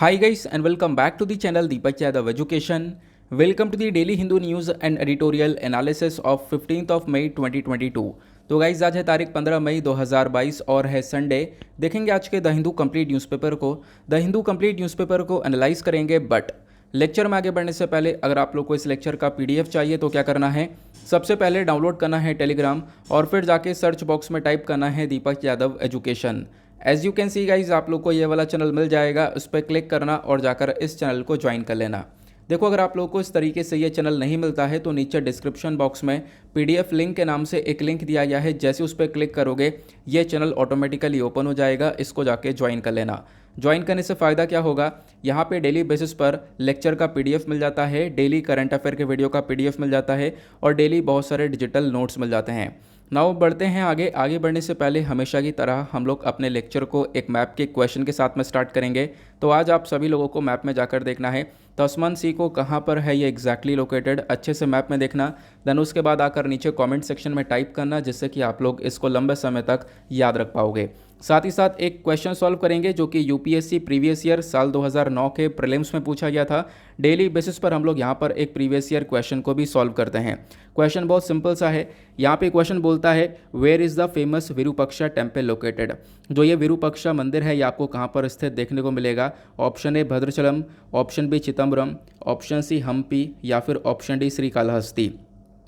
Hi guys and welcome back to the channel Deepak Yadav Education. Welcome to the daily Hindu news and editorial analysis of 15th of May 2022. तो guys आज है तारीख 15 मई 2022 और है Sunday. देखेंगे आज के द हिंदू कंप्लीट न्यूज़पेपर को। द हिंदू कंप्लीट न्यूज़पेपर को एनालाइज करेंगे, बट लेक्चर में आगे बढ़ने से पहले अगर आप लोग को इस लेक्चर का पीडीएफ चाहिए तो क्या करना है, सबसे पहले डाउनलोड करना है टेलीग्राम और फिर जाके सर्च बॉक्स में टाइप करना है Deepak Yadav education. As you can see guys आप लोग को ये वाला चैनल मिल जाएगा, उस पर क्लिक करना और जाकर इस चैनल को ज्वाइन कर लेना। देखो अगर आप लोग को इस तरीके से ये चैनल नहीं मिलता है तो नीचे डिस्क्रिप्शन बॉक्स में पीडीएफ लिंक के नाम से एक लिंक दिया गया है, जैसे उस पर क्लिक करोगे ये चैनल ऑटोमेटिकली ओपन हो जाएगा, इसको जाके ज्वाइन कर लेना। ज्वाइन करने से फ़ायदा क्या होगा, यहाँ पे डेली बेसिस पर लेक्चर का पीडीएफ मिल जाता है, डेली करंट अफेयर के वीडियो का पीडीएफ मिल जाता है और डेली बहुत सारे डिजिटल नोट्स मिल जाते हैं। नाउ बढ़ते हैं आगे बढ़ने से पहले हमेशा की तरह हम लोग अपने लेक्चर को एक मैप के क्वेश्चन के साथ में स्टार्ट करेंगे। तो आज आप सभी लोगों को मैप में जाकर देखना है तस्मान सी को कहाँ पर है ये एग्जैक्टली लोकेटेड, अच्छे से मैप में देखना। देन उसके बाद आकर नीचे कमेंट सेक्शन में टाइप करना, जिससे कि आप लोग इसको लंबे समय तक याद रख पाओगे। साथ ही साथ एक क्वेश्चन सॉल्व करेंगे जो कि यूपीएससी प्रीवियस ईयर साल 2009 के प्रीलिम्स में पूछा गया था। डेली बेसिस पर हम लोग यहाँ पर एक प्रीवियस ईयर क्वेश्चन को भी सॉल्व करते हैं। क्वेश्चन बहुत सिंपल सा है। यहाँ पे क्वेश्चन बोलता है where is the famous Virupaksha temple located. जो ये विरूपाक्षा मंदिर है ये आपको कहाँ पर स्थित देखने को मिलेगा। Option A Bhadrachalam, option B Chidambaram, option C Hampi या फिर ऑप्शन डी श्रीकालहस्ती।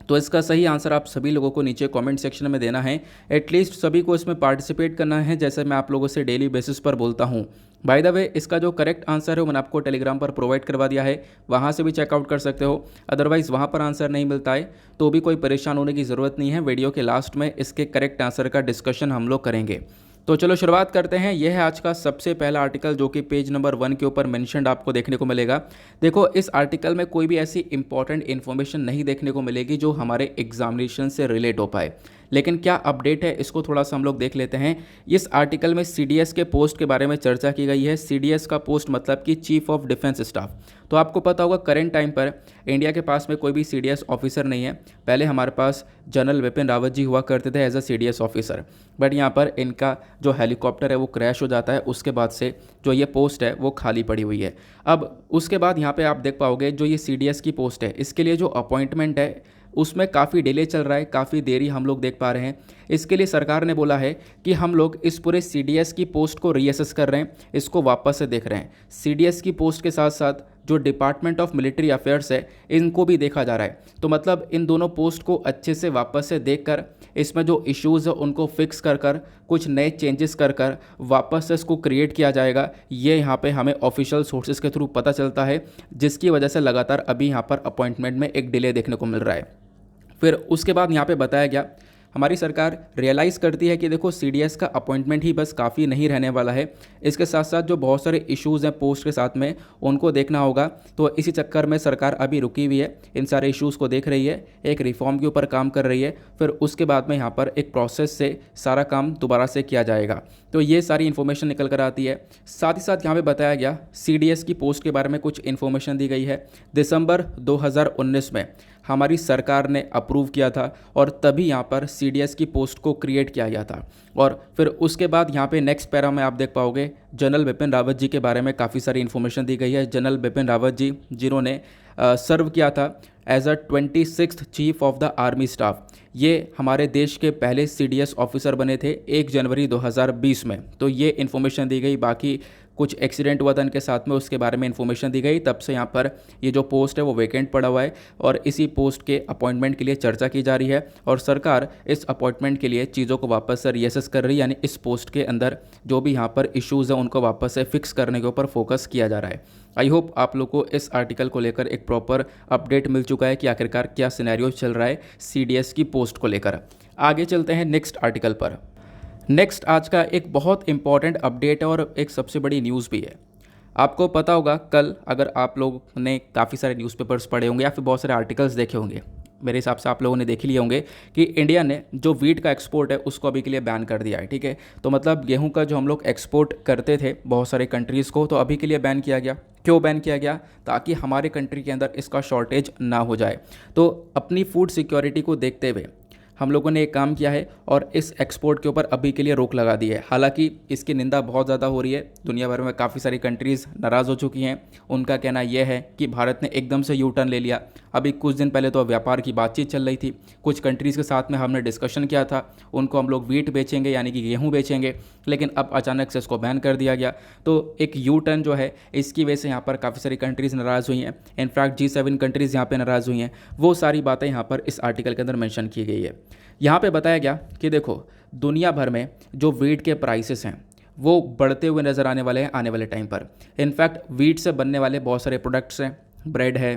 तो इसका सही आंसर आप सभी लोगों को नीचे कमेंट सेक्शन में देना है। एटलीस्ट सभी को इसमें पार्टिसिपेट करना है, जैसे मैं आप लोगों से डेली बेसिस पर बोलता हूँ। बाय द वे इसका जो करेक्ट आंसर है वो मैंने आपको टेलीग्राम पर प्रोवाइड करवा दिया है, वहाँ से भी चेकआउट कर सकते हो। अदरवाइज़ वहाँ पर आंसर नहीं मिलता है तो भी कोई परेशान होने की ज़रूरत नहीं है, वीडियो के लास्ट में इसके करेक्ट आंसर का डिस्कशन हम लोग करेंगे। तो चलो शुरुआत करते हैं। यह है आज का सबसे पहला आर्टिकल जो कि पेज नंबर 1 के ऊपर मेंशन्ड आपको देखने को मिलेगा। देखो इस आर्टिकल में कोई भी ऐसी इंपॉर्टेंट इन्फॉर्मेशन नहीं देखने को मिलेगी जो हमारे एग्जामिनेशन से रिलेट हो पाए, लेकिन क्या अपडेट है इसको थोड़ा सा हम लोग देख लेते हैं। इस आर्टिकल में सीडीएस के पोस्ट के बारे में चर्चा की गई है। सीडीएस का पोस्ट मतलब कि चीफ ऑफ डिफेंस स्टाफ। तो आपको पता होगा करेंट टाइम पर इंडिया के पास में कोई भी सीडीएस ऑफिसर नहीं है। पहले हमारे पास जनरल विपिन रावत जी हुआ करते थे as a CDS officer, but यहाँ पर इनका जो हेलीकॉप्टर है वो क्रैश हो जाता है, उसके बाद से जो ये पोस्ट है वो खाली पड़ी हुई है। अब उसके बाद यहाँ पे आप देख पाओगे जो ये सीडीएस की पोस्ट है इसके लिए जो अपॉइंटमेंट है उसमें काफ़ी डिले चल रहा है, काफ़ी देरी हम लोग देख पा रहे हैं। इसके लिए सरकार ने बोला है कि हम लोग इस पूरे सीडीएस की पोस्ट को रीअसेस कर रहे हैं, इसको वापस से देख रहे हैं। सीडीएस की पोस्ट के साथ साथ जो डिपार्टमेंट ऑफ मिलिट्री अफेयर्स है इनको भी देखा जा रहा है। तो मतलब इन दोनों पोस्ट को अच्छे से वापस से देखकर इसमें जो इश्यूज़ है उनको फिक्स कर कर कुछ नए चेंजेस कर कर वापस से इसको क्रिएट किया जाएगा। ये यहाँ पे हमें ऑफिशियल सोर्सेज के थ्रू पता चलता है, जिसकी वजह से लगातार अभी यहाँ पर अपॉइंटमेंट में एक डिले देखने को मिल रहा है। फिर उसके बाद यहाँ पे बताया गया हमारी सरकार रियलाइज़ करती है कि देखो सीडीएस का अपॉइंटमेंट ही बस काफ़ी नहीं रहने वाला है, इसके साथ साथ जो बहुत सारे इश्यूज़ हैं पोस्ट के साथ में उनको देखना होगा। तो इसी चक्कर में सरकार अभी रुकी हुई है, इन सारे इश्यूज़ को देख रही है, एक रिफॉर्म के ऊपर काम कर रही है। फिर उसके बाद में यहाँ पर एक प्रोसेस से सारा काम दोबारा से किया जाएगा। तो ये सारी इन्फॉर्मेशन निकल कर आती है। साथ ही साथ यहाँ पर बताया गया सीडीएस की पोस्ट के बारे में कुछ इन्फॉर्मेशन दी गई है। दिसंबर 2019 में हमारी सरकार ने अप्रूव किया था और तभी यहाँ पर सीडीएस की पोस्ट को क्रिएट किया गया था। और फिर उसके बाद यहाँ पे नेक्स्ट पैरा में आप देख पाओगे जनरल बिपिन रावत जी के बारे में काफ़ी सारी इन्फॉर्मेशन दी गई है। जनरल बिपिन रावत जी जिन्होंने सर्व किया था as a 26th chief of the army staff, ये हमारे देश के पहले सीडीएस ऑफिसर बने थे 1 जनवरी 2020 में। तो ये इन्फॉर्मेशन दी गई। बाकी कुछ एक्सीडेंट हुआ था इनके साथ में, उसके बारे में इन्फॉर्मेशन दी गई। तब से यहाँ पर ये जो पोस्ट है वो वैकेंट पड़ा हुआ है और इसी पोस्ट के अपॉइंटमेंट के लिए चर्चा की जा रही है और सरकार इस अपॉइंटमेंट के लिए चीज़ों को वापस से रीअसेस कर रही है, यानी इस पोस्ट के अंदर जो भी यहाँ पर इश्यूज़ हैं उनको वापस से फिक्स करने के ऊपर फोकस किया जा रहा है। आई होप आप लोग को इस आर्टिकल को लेकर एक प्रॉपर अपडेट मिल चुका है कि आखिरकार क्या सिनेरियो चल रहा है सीडीएस की पोस्ट को लेकर। आगे चलते हैं नेक्स्ट आर्टिकल पर। नेक्स्ट आज का एक बहुत इंपॉर्टेंट अपडेट है और एक सबसे बड़ी न्यूज़ भी है। आपको पता होगा कल अगर आप लोग ने काफ़ी सारे न्यूज़पेपर्स पढ़े होंगे या फिर बहुत सारे आर्टिकल्स देखे होंगे, मेरे हिसाब से आप लोगों ने देख लिए होंगे कि इंडिया ने जो वीट का एक्सपोर्ट है उसको अभी के लिए बैन कर दिया है। ठीक है, तो मतलब गेहूं का जो हम लोग एक्सपोर्ट करते थे बहुत सारे कंट्रीज़ को, तो अभी के लिए बैन किया गया। क्यों बैन किया गया? ताकि हमारे कंट्री के अंदर इसका शॉर्टेज ना हो जाए। तो अपनी फूड सिक्योरिटी को देखते हुए हम लोगों ने एक काम किया है और इस एक्सपोर्ट के ऊपर अभी के लिए रोक लगा दी है। हालांकि इसकी निंदा बहुत ज़्यादा हो रही है, दुनिया भर में काफ़ी सारी कंट्रीज़ नाराज़ हो चुकी हैं। उनका कहना यह है कि भारत ने एकदम से यू टर्न ले लिया। अभी कुछ दिन पहले तो व्यापार की बातचीत चल रही थी, कुछ कंट्रीज़ के साथ में हमने डिस्कशन किया था, उनको हम लोग व्हीट बेचेंगे यानी कि गेहूँ बेचेंगे, लेकिन अब अचानक से इसको बैन कर दिया गया। तो एक यू टर्न जो है इसकी वजह से यहाँ पर काफ़ी सारी कंट्रीज़ नाराज़ हुई हैं। इनफैक्ट G7 कंट्रीज़ यहाँ पर नाराज़ हुई हैं। वो सारी बातें यहाँ पर इस आर्टिकल के अंदर मेंशन की गई है। यहाँ पे बताया गया कि देखो, दुनिया भर में जो वीट के प्राइसेस हैं वो बढ़ते हुए नज़र आने वाले हैं आने वाले टाइम पर। इनफैक्ट वीट से बनने वाले बहुत सारे प्रोडक्ट्स हैं, ब्रेड है,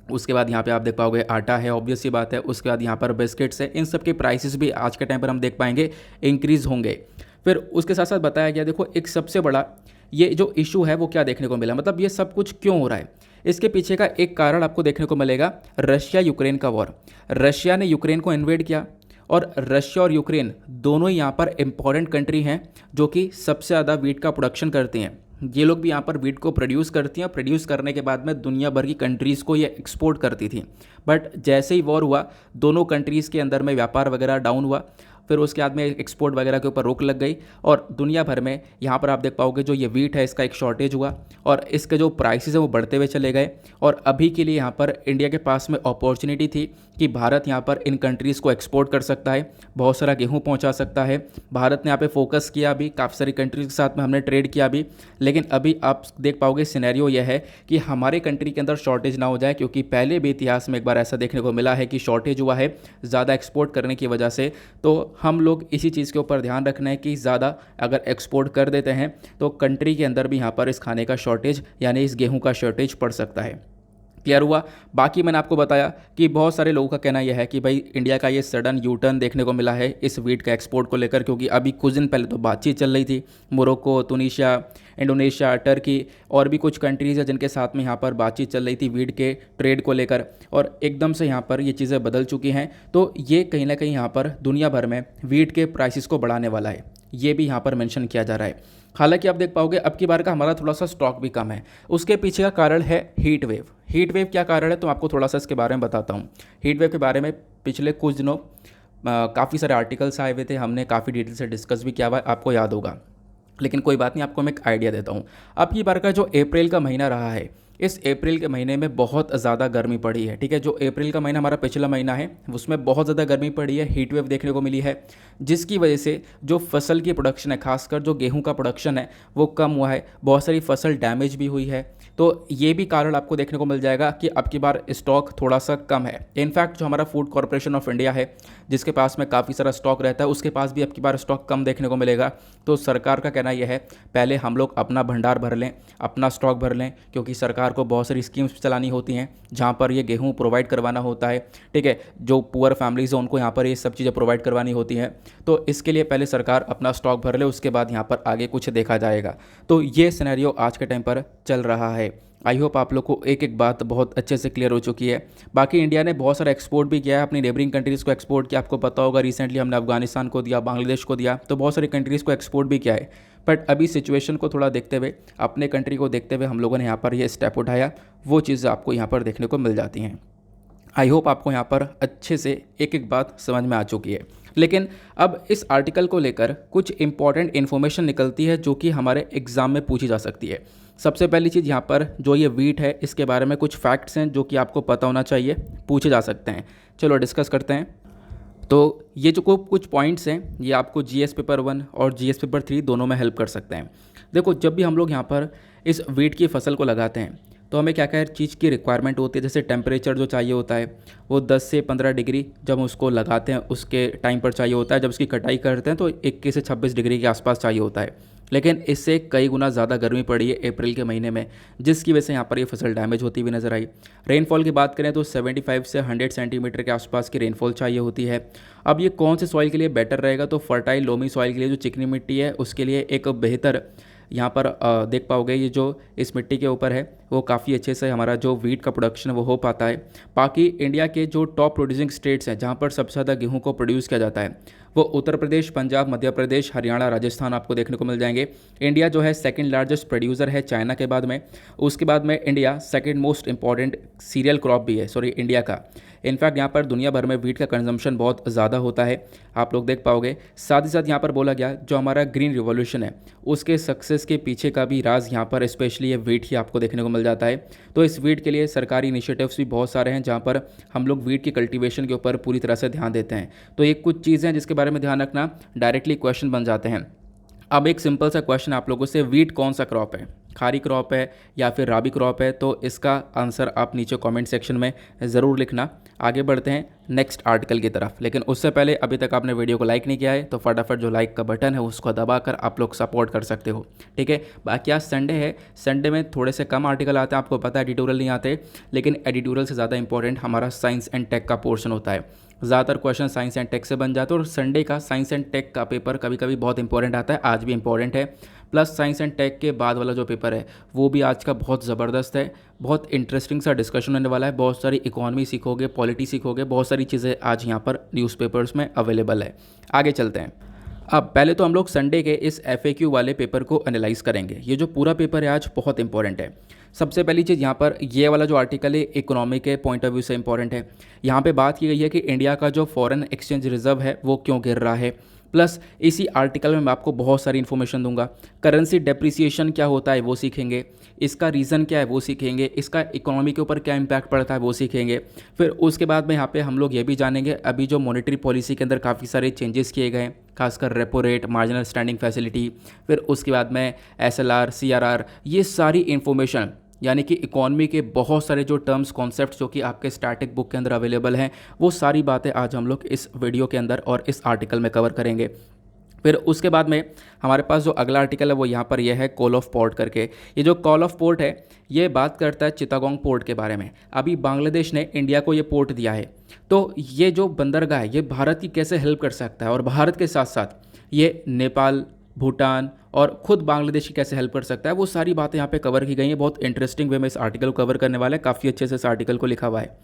उसके बाद यहाँ पे आप देख पाओगे आटा है, ऑब्वियस सी बात है, उसके बाद यहाँ पर बिस्किट्स है, इन सब के प्राइसेस भी आज के टाइम पर हम देख पाएंगे इंक्रीज़ होंगे। फिर उसके साथ साथ बताया गया, देखो एक सबसे बड़ा ये जो इशू है वो क्या देखने को मिला, मतलब ये सब कुछ क्यों हो रहा है, इसके पीछे का एक कारण आपको देखने को मिलेगा, रशिया यूक्रेन का वॉर। रशिया ने यूक्रेन को इन्वेड किया और रशिया और यूक्रेन दोनों ही यहाँ पर इम्पॉर्टेंट कंट्री हैं जो कि सबसे ज़्यादा वीट का प्रोडक्शन करती हैं। ये लोग भी यहाँ पर वीट को प्रोड्यूस करती हैं, प्रोड्यूस करने के बाद में दुनिया भर की कंट्रीज़ को ये एक्सपोर्ट करती थी। बट जैसे ही वॉर हुआ, दोनों कंट्रीज़ के अंदर में व्यापार वगैरह डाउन हुआ, फिर उसके बाद में एक्सपोर्ट वगैरह के ऊपर रोक लग गई और दुनिया भर में यहाँ पर आप देख पाओगे जो ये वीट है इसका एक शॉर्टेज हुआ और इसके जो प्राइसेस हैं वो बढ़ते हुए चले गए। और अभी के लिए यहाँ पर इंडिया के पास में अपॉर्चुनिटी थी कि भारत यहाँ पर इन कंट्रीज़ को एक्सपोर्ट कर सकता है, बहुत सारा गेहूँ पहुँचा सकता है। भारत ने यहाँ पे फोकस किया भी, काफ़ी सारी कंट्रीज़ के साथ में हमने ट्रेड किया भी, लेकिन अभी आप देख पाओगे सिनेरियो यह है कि हमारे कंट्री के अंदर शॉर्टेज ना हो जाए, क्योंकि पहले भी इतिहास में एक बार ऐसा देखने को मिला है कि शॉर्टेज हुआ है ज़्यादा एक्सपोर्ट करने की वजह से। तो हम लोग इसी चीज़ के ऊपर ध्यान रखना है कि ज़्यादा अगर एक्सपोर्ट कर देते हैं तो कंट्री के अंदर भी यहाँ पर इस खाने का शॉर्टेज यानी इस गेहूं का शॉर्टेज पड़ सकता है। क्लियर हुआ। बाकी मैंने आपको बताया कि बहुत सारे लोगों का कहना यह है कि भाई इंडिया का ये सडन यू टर्न देखने को मिला है इस वीट का एक्सपोर्ट को लेकर, क्योंकि अभी कुछ दिन पहले तो बातचीत चल रही थी, मोरक्को, तुनीशिया, इंडोनेशिया, टर्की और भी कुछ कंट्रीज़ है जिनके साथ में यहाँ पर बातचीत चल रही थी वीट के ट्रेड को लेकर, और एकदम से यहाँ पर ये चीज़ें बदल चुकी हैं। तो ये कहीं ना कहीं यहाँ पर दुनिया भर में वीट के प्राइसेस को बढ़ाने वाला है, ये भी यहाँ पर मेंशन किया जा रहा है। हालांकि आप देख पाओगे अब की बार का हमारा थोड़ा सा स्टॉक भी कम है, उसके पीछे का कारण है हीट वेव। हीट वेव क्या कारण है तो आपको थोड़ा सा इसके बारे में बताता हूँ। हीट वेव के बारे में पिछले कुछ दिनों काफ़ी सारे आर्टिकल्स आए हुए थे, हमने काफ़ी डिटेल से डिस्कस भी किया हुआ है, आपको याद होगा, लेकिन कोई बात नहीं, आपको मैं एक आइडिया देता हूँ। अब की बार का जो अप्रैल का महीना रहा है, इस अप्रैल के महीने में बहुत ज़्यादा गर्मी पड़ी है। ठीक है, जो अप्रैल का महीना हमारा पिछला महीना है उसमें बहुत ज़्यादा गर्मी पड़ी है, हीट वेव देखने को मिली है, जिसकी वजह से जो फसल की प्रोडक्शन है, खासकर जो गेहूं का प्रोडक्शन है वो कम हुआ है, बहुत सारी फसल डैमेज भी हुई है। तो ये भी कारण आपको देखने को मिल जाएगा कि अब की बार स्टॉक थोड़ा सा कम है। इनफैक्ट जो हमारा फूड कॉरपोरेशन ऑफ इंडिया है जिसके पास में काफ़ी सारा स्टॉक रहता है, उसके पास भी अब की बार स्टॉक कम देखने को मिलेगा। तो सरकार का कहना यह है पहले हम लोग अपना भंडार भर लें, अपना स्टॉक भर लें, क्योंकि सरकार को बहुत सारी स्कीम्स चलानी होती हैं जहाँ पर ये गेहूँ प्रोवाइड करवाना होता है। ठीक है, जो पुअर फैमिलीज हैं उनको यहाँ पर ये सब चीज़ें प्रोवाइड करवानी होती हैं। तो इसके लिए पहले सरकार अपना स्टॉक भर ले, उसके बाद यहाँ पर आगे कुछ देखा जाएगा। तो ये सिनेरियो आज के टाइम पर चल रहा है। आई होप आप लोग को एक एक बात बहुत अच्छे से क्लियर हो चुकी है। बाकी इंडिया ने बहुत सारा एक्सपोर्ट भी किया है, अपनी नेबरिंग कंट्रीज़ को एक्सपोर्ट किया। आपको पता होगा रिसेंटली हमने अफगानिस्तान को दिया, बांग्लादेश को दिया, तो बहुत सारी कंट्रीज़ को एक्सपोर्ट भी किया है। बट अभी सिचुएशन को थोड़ा देखते हुए, अपने कंट्री को देखते हुए हम लोगों ने यहाँ पर ये स्टेप उठाया, वो चीज़ आपको यहाँ पर देखने को मिल जाती हैं। आई होप आपको यहाँ पर अच्छे से एक एक बात समझ में आ चुकी है। लेकिन अब इस आर्टिकल को लेकर कुछ इंपॉर्टेंट इन्फॉर्मेशन निकलती है जो कि हमारे एग्ज़ाम में पूछी जा सकती है। सबसे पहली चीज़ यहाँ पर जो ये वीट है इसके बारे में कुछ फैक्ट्स हैं जो कि आपको पता होना चाहिए, पूछे जा सकते हैं। चलो डिस्कस करते हैं। तो ये जो कुछ पॉइंट्स हैं ये आपको जीएस पेपर 1 और जीएस पेपर 3 दोनों में हेल्प कर सकते हैं। देखो, जब भी हम लोग यहाँ पर इस वीट की फसल को लगाते हैं तो हमें क्या क्या चीज़ की रिक्वायरमेंट होती है। जैसे टेम्परेचर जो चाहिए होता है वो 10 से 15 डिग्री जब हम उसको लगाते हैं उसके टाइम पर चाहिए होता है। जब उसकी कटाई करते हैं तो 21 से 26 डिग्री के आसपास चाहिए होता है। लेकिन इससे कई गुना ज़्यादा गर्मी पड़ी है अप्रैल के महीने में, जिसकी वजह से यहाँ पर ये फसल डैमेज होती हुई नजर आई। रेनफॉल की बात करें तो 75 से 100 सेंटीमीटर के आसपास की रेनफॉल चाहिए होती है। अब ये कौन से सॉइल के लिए बेटर रहेगा तो फर्टाइल लोमी सॉइल के लिए, जो चिकनी मिट्टी है उसके लिए एक बेहतर यहाँ पर देख पाओगे ये जो इस मिट्टी के ऊपर है वो काफ़ी अच्छे से हमारा जो वीट का प्रोडक्शन वो हो पाता है। बाकी इंडिया के जो टॉप प्रोड्यूसिंग स्टेट्स हैं जहाँ पर सबसे ज़्यादा गेहूँ को प्रोड्यूस किया जाता है वो उत्तर प्रदेश, पंजाब, मध्य प्रदेश, हरियाणा, राजस्थान आपको देखने को मिल जाएंगे। इंडिया जो है सेकंड लार्जेस्ट प्रोड्यूसर है चाइना के बाद में। उसके बाद में India second most important cereal crop भी है, सॉरी इंडिया का। इनफैक्ट यहाँ पर दुनिया भर में वीट का कंजम्पशन बहुत ज़्यादा होता है, आप लोग देख पाओगे। साथ ही साथ यहाँ पर बोला गया जो हमारा ग्रीन रिवॉल्यूशन है उसके सक्सेस के पीछे का भी राज यहाँ पर स्पेशली ये वीट ही आपको देखने को मिल जाता है। तो इस वीट के लिए सरकारी इनिशिएटिव्स भी बहुत सारे हैं जहाँ पर हम लोग वीट की कल्टीवेशन के ऊपर पूरी तरह से ध्यान देते हैं। तो ये कुछ चीज़ें हैं जिसके बारे में ध्यान रखना, डायरेक्टली क्वेश्चन बन जाते हैं। अब एक सिंपल सा क्वेश्चन आप लोगों से, वीट कौन सा क्रॉप है, खारी क्रॉप है या फिर राबी क्रॉप है? तो इसका आंसर आप नीचे कमेंट सेक्शन में ज़रूर लिखना। आगे बढ़ते हैं नेक्स्ट आर्टिकल की तरफ, लेकिन उससे पहले अभी तक आपने वीडियो को लाइक नहीं किया है तो फटाफट जो लाइक का बटन है उसको दबाकर आप लोग सपोर्ट कर सकते हो, ठीक है। बाकी आज संडे है, संडे में थोड़े से कम आर्टिकल आते हैं, आपको पता है एडिटोरियल नहीं आते, लेकिन एडिटोरियल से ज़्यादा इंपॉर्टेंट हमारा साइंस एंड टेक का पोर्शन होता है। ज़्यादातर क्वेश्चन साइंस एंड टेक से बन जाते हैं और संडे का साइंस एंड टेक का पेपर कभी कभी बहुत इंपॉर्टेंट आता है, आज भी इंपॉर्टेंट है। प्लस साइंस एंड टेक के बाद वाला जो पेपर है वो भी आज का बहुत ज़बरदस्त है, बहुत इंटरेस्टिंग सा डिस्कशन होने वाला है, बहुत सारी इकोनॉमी सीखोगे, पॉलिटी सीखोगे, बहुत सारी चीज़ें आज यहाँ पर न्यूज़पेपर्स में अवेलेबल है। आगे चलते हैं। अब पहले तो हम लोग संडे के इस FAQ वाले पेपर को एनालाइज करेंगे। ये जो पूरा पेपर है आज बहुत इंपॉर्टेंट है। सबसे पहली चीज़ यहाँ पर ये वाला जो आर्टिकल है इकोनॉमी के पॉइंट ऑफ व्यू से इंपॉर्टेंट है। यहाँ पे बात की गई है कि इंडिया का जो फॉरेन एक्सचेंज रिजर्व है वो क्यों गिर रहा है। प्लस इसी आर्टिकल में मैं आपको बहुत सारी इन्फॉर्मेशन दूंगा। करेंसी डेप्रिसिएशन क्या होता है वो सीखेंगे, इसका रीज़न क्या है वो सीखेंगे, इसका इकोनॉमी के ऊपर क्या इम्पैक्ट पड़ता है वो सीखेंगे। फिर उसके बाद में यहाँ पे हम लोग ये भी जानेंगे अभी जो मॉनेटरी पॉलिसी के अंदर काफ़ी सारे चेंजेस किए गए हैं, खासकर repo rate, marginal standing facility, फिर उसके बाद में SLR, CRR, ये सारी इन्फॉर्मेशन यानी कि इकॉनमी के बहुत सारे जो टर्म्स कॉन्सेप्ट्स जो कि आपके स्टैटिक बुक के अंदर अवेलेबल हैं, वो सारी बातें आज हम लोग इस वीडियो के अंदर और इस आर्टिकल में कवर करेंगे। फिर उसके बाद में हमारे पास जो अगला आर्टिकल है वो यहाँ पर यह है कॉल ऑफ पोर्ट करके। ये जो कॉल ऑफ पोर्ट है ये बात करता है चिटागोंग पोर्ट के बारे में। अभी बांग्लादेश ने इंडिया को ये पोर्ट दिया है, तो ये जो बंदरगाह है ये भारत की कैसे हेल्प कर सकता है और भारत के साथ साथ ये नेपाल, भूटान और खुद बांग्लादेश की कैसे हेल्प कर सकता है, वो सारी बातें यहाँ पे कवर की गई हैं। बहुत इंटरेस्टिंग वे में इस आर्टिकल को कवर करने वाला है, काफ़ी अच्छे से इस आर्टिकल को लिखा हुआ है।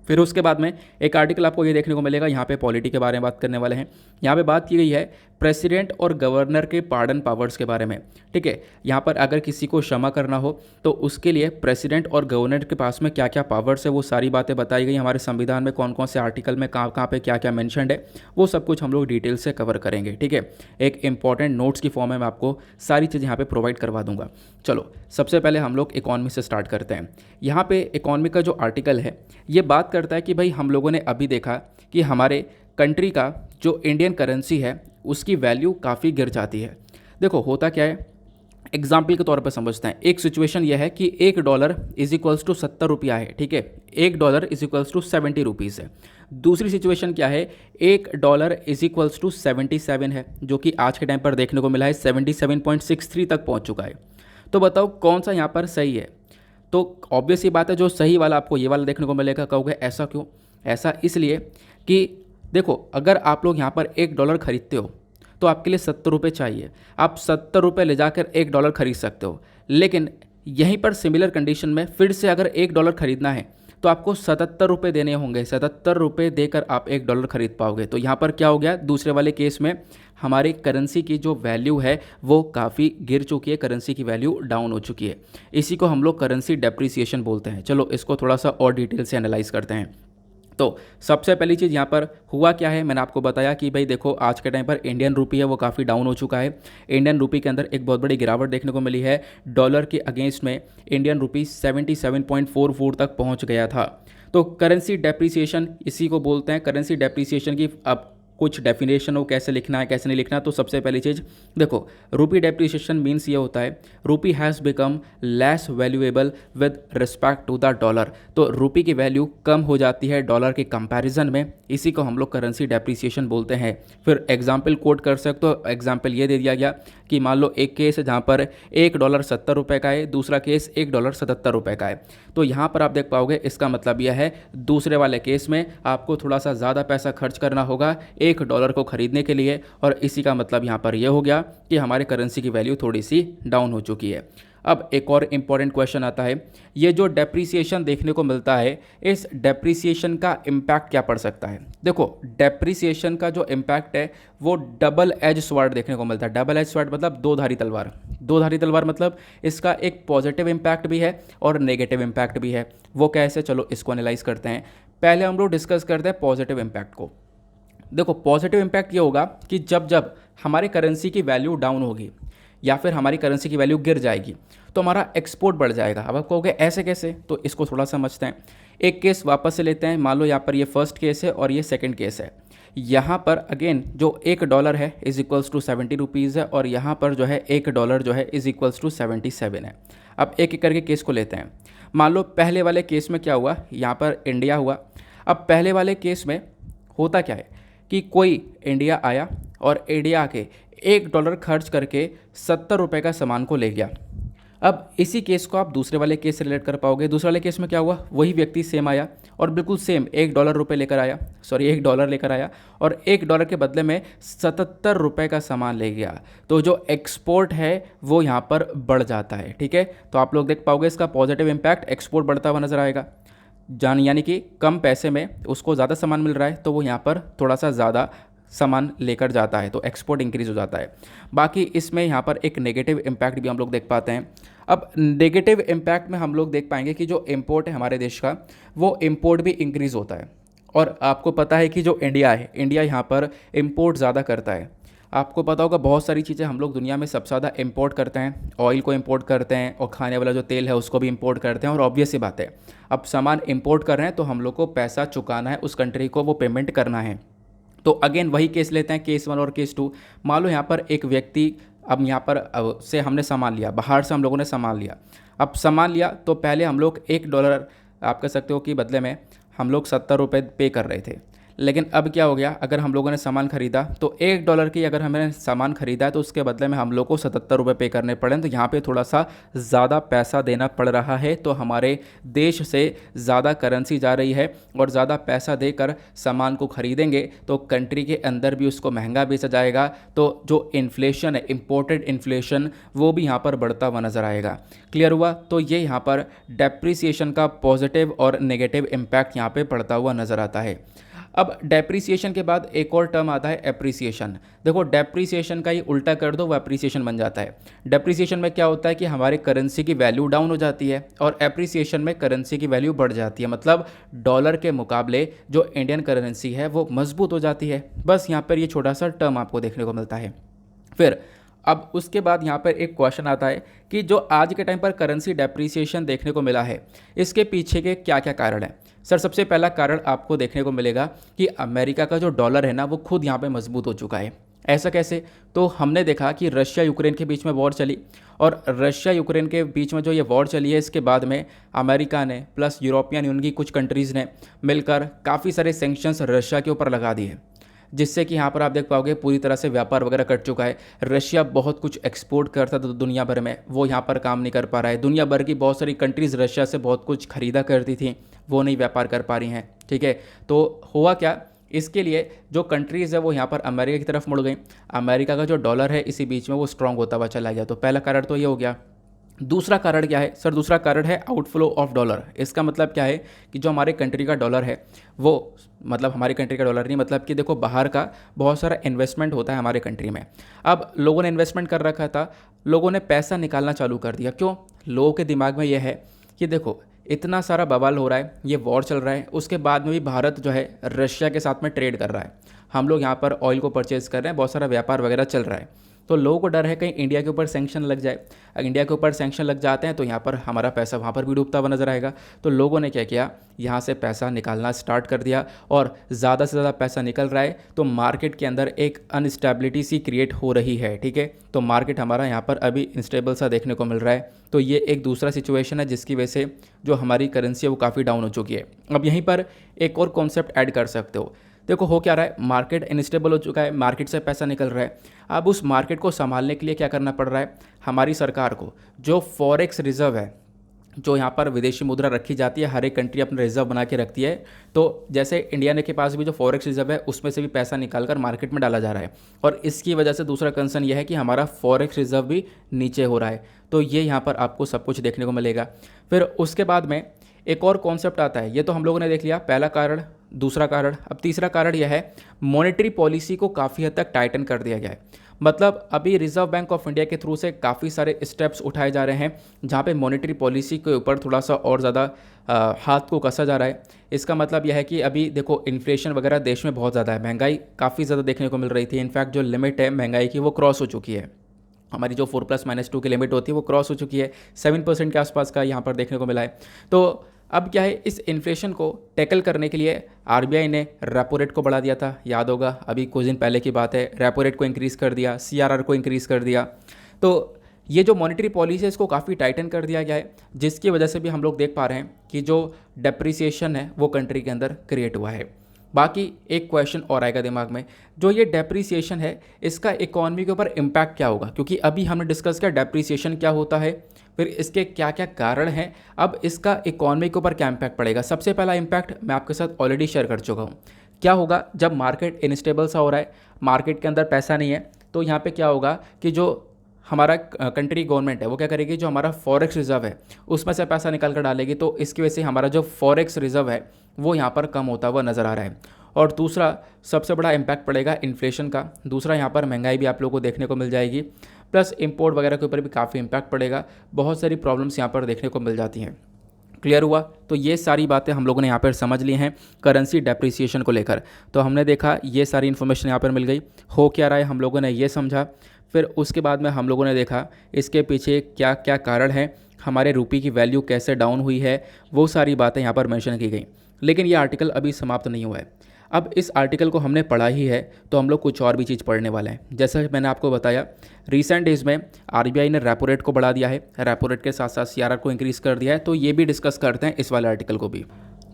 फिर उसके बाद में एक आर्टिकल आपको ये देखने को मिलेगा, यहाँ पे पॉलिटी के बारे में बात करने वाले हैं। यहाँ पे बात की गई है प्रेसिडेंट और गवर्नर के पार्डन पावर्स के बारे में, ठीक है। यहाँ पर अगर किसी को क्षमा करना हो तो उसके लिए प्रेसिडेंट और गवर्नर के पास में क्या क्या पावर्स है वो सारी बातें बताई गई। हमारे संविधान में कौन कौन से आर्टिकल में कहाँ कहाँ पे क्या क्या मैंशनड है वो सब कुछ हम लोग डिटेल से कवर करेंगे, ठीक है। एक इंपॉर्टेंट नोट्स की फॉर्म में मैं आपको सारी चीज़ यहाँ पर प्रोवाइड करवा दूंगा। चलो सबसे पहले हम लोग इकॉनमी से स्टार्ट करते हैं। यहाँ पे इकॉनमी का जो आर्टिकल है ये बात करता है कि भाई हम लोगों ने अभी देखा कि हमारे कंट्री का जो इंडियन करेंसी है उसकी वैल्यू काफ़ी गिर जाती है। देखो होता क्या है, एग्जाम्पल के तौर पर समझते हैं। एक सिचुएशन यह है कि $1 इज इक्वल्स टू 70 रुपया है, ठीक है। $1 इज इक्वल्स टू 70 रुपीज़ है। दूसरी सिचुएशन क्या है, $1 इज इक्वल्स टू 77 है, जो कि आज के टाइम पर देखने को मिला है 77.63 तक पहुंच चुका है। तो बताओ कौन सा यहाँ पर सही है? तो ऑब्वियस ही बात है जो सही वाला आपको ये वाला देखने को मिलेगा। कहोगे ऐसा क्यों? ऐसा इसलिए कि देखो अगर आप लोग यहाँ पर $1 खरीदते हो तो आपके लिए 70 रुपये चाहिए। आप 70 रुपये ले जाकर $1 खरीद सकते हो, लेकिन यहीं पर सिमिलर कंडीशन में फिर से अगर $1 खरीदना है तो आपको 77 रुपये देने होंगे। 77 रुपये देकर आप $1 खरीद पाओगे। तो यहाँ पर क्या हो गया, दूसरे वाले केस में हमारी करेंसी की जो वैल्यू है वो काफ़ी गिर चुकी है, करेंसी की वैल्यू डाउन हो चुकी है। इसी को हम लोग करेंसी डेप्रिसिएशन बोलते हैं। चलो इसको थोड़ा सा और डिटेल से एनालाइज करते हैं। तो सबसे पहली चीज़ यहाँ पर हुआ क्या है, मैंने आपको बताया कि भाई देखो आज के टाइम पर इंडियन रूपी है वो काफ़ी डाउन हो चुका है। इंडियन रूपी के अंदर एक बहुत बड़ी गिरावट देखने को मिली है। डॉलर के अगेंस्ट में इंडियन रूपी 77.44 तक पहुँच गया था। तो करेंसी डेप्रिसिएशन इसी को बोलते हैं। करेंसी डेप्रिसिएशन की अब कुछ डेफिनेशन हो, कैसे लिखना है कैसे नहीं लिखना। तो सबसे पहली चीज़ देखो, रूपी डेप्रिसिएशन मीन्स ये होता है rupee has become less valuable with respect to the dollar. तो रूपी की वैल्यू कम हो जाती है डॉलर के कंपैरिजन में, इसी को हम लोग करेंसी डेप्रिसिएशन बोलते हैं। फिर एग्जाम्पल कोट कर सकते हो। एग्जाम्पल ये दे दिया गया कि मान लो एक केस है जहाँ पर $1 70 रुपये का है, दूसरा केस $1 77 रुपये का है। तो यहाँ पर आप देख पाओगे इसका मतलब यह है दूसरे वाले केस में आपको थोड़ा सा ज़्यादा पैसा खर्च करना होगा $1 को खरीदने के लिए, और इसी का मतलब यहाँ पर यह हो गया कि हमारे करेंसी की वैल्यू थोड़ी सी डाउन हो चुकी है। अब एक और इम्पॉर्टेंट क्वेश्चन आता है, ये जो डेप्रिसिएशन देखने को मिलता है, इस डेप्रिसिएशन का इम्पैक्ट क्या पड़ सकता है। देखो डेप्रिसिएशन का जो इम्पैक्ट है वो डबल एज स्वॉर्ड देखने को मिलता है। डबल एज स्वॉर्ड मतलब दो धारी तलवार। दो धारी तलवार मतलब इसका एक पॉजिटिव इम्पैक्ट भी है और नेगेटिव इम्पैक्ट भी है। वो कैसे, चलो इसको एनालाइज करते हैं। पहले हम लोग डिस्कस करते हैं पॉजिटिव इम्पैक्ट को। देखो पॉजिटिव इम्पैक्ट ये होगा कि जब जब हमारी करेंसी की वैल्यू डाउन होगी या फिर हमारी करेंसी की वैल्यू गिर जाएगी तो हमारा एक्सपोर्ट बढ़ जाएगा। अब आप कहोगे ऐसे कैसे, तो इसको थोड़ा समझते हैं। एक केस वापस से लेते हैं। मान लो यहाँ पर ये फर्स्ट केस है और ये सेकंड केस है। यहाँ पर अगेन जो $1 है इज इक्वल्स टू 70 रुपीज़ है और यहाँ पर जो है $1 जो है इज इक्वल्स टू 77 है। अब एक एक करके केस को लेते हैं। मान लो पहले वाले केस में क्या हुआ, यहाँ पर इंडिया हुआ। अब पहले वाले केस में होता क्या है कि कोई इंडिया आया और इंडिया आके $1 खर्च करके 70 रुपये का सामान को ले गया। अब इसी केस को आप दूसरे वाले केस से रिलेट कर पाओगे। दूसरे वाले केस में क्या हुआ, वही व्यक्ति सेम आया और बिल्कुल सेम $1 लेकर आया, $1 लेकर आया और $1 के बदले में 77 रुपये का सामान ले गया। तो जो एक्सपोर्ट है वो यहाँ पर बढ़ जाता है। ठीक है, तो आप लोग देख पाओगे इसका पॉजिटिव इम्पैक्ट, एक्सपोर्ट बढ़ता हुआ नजर आएगा। यानी कि कम पैसे में उसको ज़्यादा सामान मिल रहा है तो वो यहाँ पर थोड़ा सा ज़्यादा सामान लेकर जाता है, तो एक्सपोर्ट इंक्रीज़ हो जाता है। बाकी इसमें यहाँ पर एक नेगेटिव इम्पैक्ट भी हम लोग देख पाते हैं। अब नेगेटिव इम्पैक्ट में हम लोग देख पाएंगे कि जो इम्पोर्ट है हमारे देश का, वो इम्पोर्ट भी इंक्रीज़ होता है। और आपको पता है कि जो इंडिया है, इंडिया यहाँ पर इम्पोर्ट ज़्यादा करता है। आपको पता होगा बहुत सारी चीज़ें हम लोग दुनिया में सबसे ज़्यादा इंपोर्ट करते हैं। ऑयल को इंपोर्ट करते हैं और खाने वाला जो तेल है उसको भी इंपोर्ट करते हैं। और ऑब्वियस सी बात है, अब सामान इंपोर्ट कर रहे हैं तो हम लोग को पैसा चुकाना है, उस कंट्री को वो पेमेंट करना है। तो अगेन वही केस लेते हैं, केस 1 और केस 2। मान लो यहाँ पर एक व्यक्ति, अब यहाँ पर से हमने सामान लिया, बाहर से हम लोगों ने सामान लिया। अब सामान लिया तो पहले हम लोग $1 आप कह सकते हो कि बदले में हम लोग 70 रुपये पे कर रहे थे। लेकिन अब क्या हो गया, अगर हम लोगों ने सामान खरीदा तो $1 की अगर हमने सामान खरीदा है तो उसके बदले में हम लोग को 77 रुपये पे करने पड़े। तो यहाँ पे थोड़ा सा ज़्यादा पैसा देना पड़ रहा है। तो हमारे देश से ज़्यादा करेंसी जा रही है और ज़्यादा पैसा देकर सामान को खरीदेंगे तो कंट्री के अंदर भी उसको महंगा बेचा जाएगा। तो जो इन्फ्लेशन है, इम्पोर्टेड इन्फ्लेशन, वो भी यहाँ पर बढ़ता हुआ नज़र आएगा। क्लियर हुआ। तो ये यहाँ पर डेप्रिसिएशन का पॉजिटिव और नेगेटिव इम्पैक्ट यहाँ पर पड़ता हुआ नज़र आता है। अब डेप्रिसिएशन के बाद एक और टर्म आता है एप्रिसिएशन। देखो डेप्रिसिएशन का ही उल्टा कर दो, वो एप्रिसिएशन बन जाता है। डेप्रिसिएशन में क्या होता है कि हमारी करेंसी की वैल्यू डाउन हो जाती है और एप्रिसिएशन में करेंसी की वैल्यू बढ़ जाती है। मतलब डॉलर के मुकाबले जो इंडियन करेंसी है वो मजबूत हो जाती है। बस यहाँ पर ये छोटा सा टर्म आपको देखने को मिलता है। फिर अब उसके बाद यहाँ पर एक क्वेश्चन आता है कि जो आज के टाइम पर करेंसी डेप्रिसिएशन देखने को मिला है, इसके पीछे के क्या क्या कारण हैं। सर सबसे पहला कारण आपको देखने को मिलेगा कि अमेरिका का जो डॉलर है ना, वो खुद यहाँ पे मजबूत हो चुका है। ऐसा कैसे, तो हमने देखा कि रशिया यूक्रेन के बीच में वॉर चली और रशिया यूक्रेन के बीच में जो ये वॉर चली है, इसके बाद में अमेरिका ने प्लस यूरोपियन यूनियन की कुछ कंट्रीज़ ने मिलकर काफ़ी सारे सेंक्शंस रशिया के ऊपर लगा दिए, जिससे कि यहाँ पर आप देख पाओगे पूरी तरह से व्यापार वगैरह कट चुका है। रशिया बहुत कुछ एक्सपोर्ट करता था दुनिया भर में, वो यहाँ पर काम नहीं कर पा रहा है। दुनिया भर की बहुत सारी कंट्रीज़ रशिया से बहुत कुछ खरीदा करती थी, वो नहीं व्यापार कर पा रही हैं। ठीक है, तो हुआ क्या, इसके लिए जो कंट्रीज़ है वो यहाँ पर अमेरिका की तरफ मुड़ गई। अमेरिका का जो डॉलर है इसी बीच में वो स्ट्रॉन्ग होता हुआ चला गया। तो पहला कारण तो ये हो गया। दूसरा कारण क्या है सर, दूसरा कारण है आउटफ्लो ऑफ डॉलर। इसका मतलब क्या है कि जो हमारे कंट्री का डॉलर है वो, मतलब हमारी कंट्री का डॉलर नहीं, मतलब कि देखो बाहर का बहुत सारा इन्वेस्टमेंट होता है हमारे कंट्री में। अब लोगों ने इन्वेस्टमेंट कर रखा था, लोगों ने पैसा निकालना चालू कर दिया। क्यों, लोगों के दिमाग में यह है कि देखो इतना सारा बवाल हो रहा है, ये वॉर चल रहा है, उसके बाद में भी भारत जो है रशिया के साथ में ट्रेड कर रहा है, हम लोग यहाँ पर ऑयल को परचेज़ कर रहे हैं, बहुत सारा व्यापार वगैरह चल रहा है। तो लोगों को डर है कहीं इंडिया के ऊपर सैंक्शन लग जाए। अगर इंडिया के ऊपर सैंक्शन लग जाते हैं तो यहाँ पर हमारा पैसा वहाँ पर भी डूबता हुआ नजर आएगा। तो लोगों ने क्या किया, यहाँ से पैसा निकालना स्टार्ट कर दिया और ज़्यादा से ज़्यादा पैसा निकल रहा है। तो मार्केट के अंदर एक अनस्टेबिलिटी सी क्रिएट हो रही है। ठीक है, तो मार्केट हमारा यहाँ पर अभी इंस्टेबल सा देखने को मिल रहा है। तो ये एक दूसरा सिचुएशन है जिसकी वजह से जो हमारी करेंसी है वो काफ़ी डाउन हो चुकी है। अब यहीं पर एक और कॉन्सेप्ट ऐड कर सकते हो। देखो हो क्या रहा है, मार्केट इनस्टेबल हो चुका है, मार्केट से पैसा निकल रहा है। अब उस मार्केट को संभालने के लिए क्या करना पड़ रहा है, हमारी सरकार को जो फॉरेक्स रिजर्व है जो यहाँ पर विदेशी मुद्रा रखी जाती है, हर एक कंट्री अपना रिजर्व बना के रखती है। तो जैसे इंडिया ने के पास भी जो फॉरेक्स रिजर्व है उसमें से भी पैसा निकाल कर मार्केट में डाला जा रहा है, और इसकी वजह से दूसरा कंसर्न यह है कि हमारा फॉरेक्स रिजर्व भी नीचे हो रहा है। तो ये यहाँ पर आपको सब कुछ देखने को मिलेगा। फिर उसके बाद में एक और कॉन्सेप्ट आता है, ये तो हम लोगों ने देख लिया पहला कारण, दूसरा कारण। अब तीसरा कारण यह है, मॉनेटरी पॉलिसी को काफ़ी हद तक टाइटन कर दिया गया है। मतलब अभी रिजर्व बैंक ऑफ इंडिया के थ्रू से काफ़ी सारे स्टेप्स उठाए जा रहे हैं जहाँ पे मॉनेटरी पॉलिसी के ऊपर थोड़ा सा और ज़्यादा हाथ को कसा जा रहा है। इसका मतलब यह है कि अभी देखो इन्फ्लेशन वगैरह देश में बहुत ज़्यादा है, महंगाई काफ़ी ज़्यादा देखने को मिल रही थी। इनफैक्ट जो लिमिट है महंगाई की वो क्रॉस हो चुकी है, हमारी जो 4+-2 की लिमिट होती है वो क्रॉस हो चुकी है, 7% के आसपास का यहाँ पर देखने को मिला है। तो अब क्या है, इस इन्फ्लेशन को टैकल करने के लिए आरबीआई ने रेपो रेट को बढ़ा दिया था, याद होगा अभी कुछ दिन पहले की बात है। रेपो रेट को इंक्रीज़ कर दिया, सीआरआर को इंक्रीज़ कर दिया। तो ये जो मॉनेटरी पॉलिसी है इसको काफ़ी टाइटन कर दिया गया है, जिसकी वजह से भी हम लोग देख पा रहे हैं कि जो डेप्रिसिएशन है वो कंट्री के अंदर क्रिएट हुआ है। बाकी एक क्वेश्चन और आएगा दिमाग में, जो ये डेप्रिसिएशन है इसका इकोनॉमी के ऊपर इम्पैक्ट क्या होगा, क्योंकि अभी हमने डिस्कस किया डेप्रिसिएशन क्या होता है, फिर इसके क्या क्या कारण हैं, अब इसका इकोनॉमी के ऊपर क्या इम्पैक्ट पड़ेगा। सबसे पहला इम्पैक्ट मैं आपके साथ ऑलरेडी शेयर कर चुका हूँ। क्या होगा जब मार्केट इनस्टेबल सा हो रहा है, मार्केट के अंदर पैसा नहीं है, तो यहाँ पे क्या होगा कि जो हमारा कंट्री गवर्नमेंट है वो क्या करेगी, जो हमारा फॉरेक्स रिजर्व है उसमें से पैसा निकाल कर डालेगी। तो इसकी वजह से हमारा जो फॉरेक्स रिजर्व है वो यहाँ पर कम होता हुआ नज़र आ रहा है। और दूसरा सबसे बड़ा इम्पैक्ट पड़ेगा इन्फ्लेशन का। दूसरा यहाँ पर महंगाई भी आप लोगों को देखने को मिल जाएगी, प्लस इंपोर्ट वगैरह के ऊपर भी काफ़ी इम्पैक्ट पड़ेगा। बहुत सारी प्रॉब्लम्स यहाँ पर देखने को मिल जाती हैं। क्लियर हुआ? तो ये सारी बातें हम लोगों ने यहाँ पर समझ ली हैं करेंसी डेप्रिसिएशन को लेकर। तो हमने देखा ये सारी इन्फॉर्मेशन यहाँ पर मिल गई, हो क्या रहा है हम लोगों ने ये समझा। फिर उसके बाद में हम लोगों ने देखा इसके पीछे क्या क्या कारण है, हमारे रुपये की वैल्यू कैसे डाउन हुई है, वो सारी बातें यहाँ पर मेंशन की गई। लेकिन ये आर्टिकल अभी समाप्त नहीं हुआ है। अब इस आर्टिकल को हमने पढ़ा ही है तो हम लोग कुछ और भी चीज़ पढ़ने वाले हैं। जैसा मैंने आपको बताया, रिसेंट डेज में आरबीआई ने रेपो रेट को बढ़ा दिया है, रेपो रेट के साथ साथ सीआरआर को इंक्रीज़ कर दिया है। तो ये भी डिस्कस करते हैं इस वाले आर्टिकल को भी।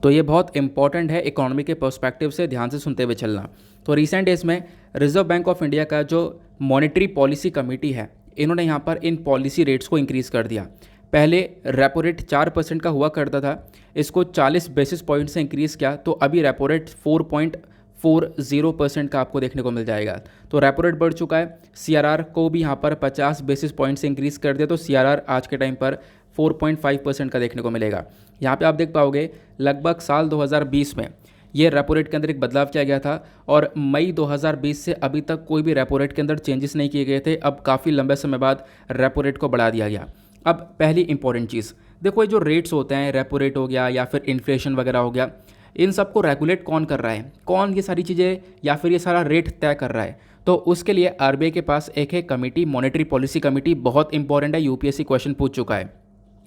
तो ये बहुत इंपॉर्टेंट है, इकोनॉमी के पर्सपेक्टिव से ध्यान से सुनते हुए चलना। तो रिसेंट डेज में रिजर्व बैंक ऑफ इंडिया का जो मॉनेटरी पॉलिसी कमेटी है, इन्होंने यहाँ पर इन पॉलिसी रेट्स को इंक्रीज़ कर दिया। पहले रेपो रेट 4% का हुआ करता था, इसको 40 बेसिस पॉइंट से इंक्रीज़ किया, तो अभी रेपो रेट 4.40% का आपको देखने को मिल जाएगा। तो रेपो रेट बढ़ चुका है। सीआरआर को भी यहाँ पर 50 बेसिस पॉइंट से इंक्रीज़ कर दिया, तो सीआरआर आज के टाइम पर 4.5% का देखने को मिलेगा। यहाँ पे आप देख पाओगे लगभग साल 2020 में ये रेपो रेट के अंदर एक बदलाव किया गया था, और मई 2020 से अभी तक कोई भी रेपो रेट के अंदर चेंजेस नहीं किए गए थे। अब काफ़ी लंबे समय बाद रेपो रेट को बढ़ा दिया गया। अब पहली इंपॉर्टेंट चीज़ देखो, ये जो रेट्स होते हैं, रेपो रेट हो गया या फिर इन्फ्लेशन वगैरह हो गया, इन सबको रेगुलेट कौन कर रहा है, कौन ये सारी चीज़ें या फिर ये सारा रेट तय कर रहा है। तो उसके लिए आरबीआई के पास एक है कमेटी, मॉनेटरी पॉलिसी कमेटी, बहुत इंपॉर्टेंट है, यूपीएससी क्वेश्चन पूछ चुका है।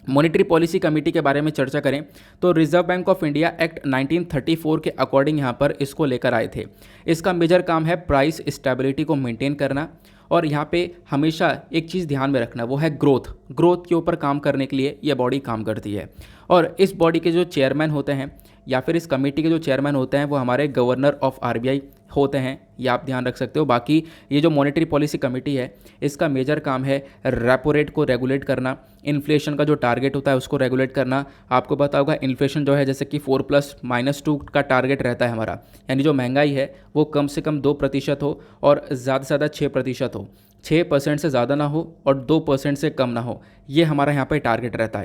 मॉनेटरी पॉलिसी कमेटी के बारे में चर्चा करें तो reserve Bank of India act 1934 के अकॉर्डिंग यहाँ पर इसको लेकर आए थे। इसका मेजर काम है प्राइस स्टेबिलिटी को मेंटेन करना, और यहाँ पे हमेशा एक चीज़ ध्यान में रखना, वो है ग्रोथ के ऊपर काम करने के लिए ये बॉडी काम करती है। और इस बॉडी के जो चेयरमैन होते हैं या फिर इस कमेटी के जो चेयरमैन होते हैं वो हमारे गवर्नर ऑफ आरबीआई होते हैं, ये आप ध्यान रख सकते हो। बाकी ये जो मॉनेटरी पॉलिसी कमेटी है इसका मेजर काम है रेपो रेट को रेगुलेट करना, इन्फ्लेशन का जो टारगेट होता है उसको रेगुलेट करना। आपको पता होगा इन्फ्लेशन जो है जैसे कि 4+-2 का टारगेट रहता है हमारा, यानी जो महंगाई है वो कम से कम 2% हो और ज़्यादा से ज़्यादा 6% हो, 6% से ज़्यादा ना हो और 2% से कम ना हो, ये हमारा यहाँ पर टारगेट रहता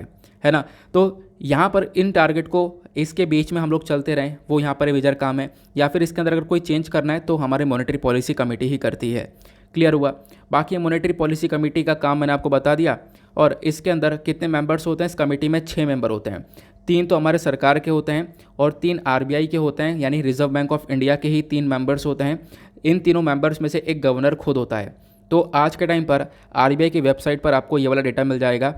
है ना। तो यहाँ पर इन टारगेट को इसके बीच में हम लोग चलते रहें, वो यहाँ पर मेजर काम है। या फिर इसके अंदर अगर कोई चेंज करना है तो हमारे मॉनेटरी पॉलिसी कमेटी ही करती है। क्लियर हुआ? बाकी मॉनेटरी पॉलिसी कमेटी का काम मैंने आपको बता दिया। और इसके अंदर कितने मेंबर्स होते हैं, इस कमेटी में 6 मेंबर होते हैं। 3 तो हमारे सरकार के होते हैं और 3 आरबीआई के होते हैं, यानी रिजर्व बैंक ऑफ इंडिया के ही 3 मेंबर्स होते हैं। इन तीनों मेंबर्स में से एक गवर्नर खुद होता है। तो आज के टाइम पर आरबीआई की वेबसाइट पर आपको ये वाला डेटा मिल जाएगा।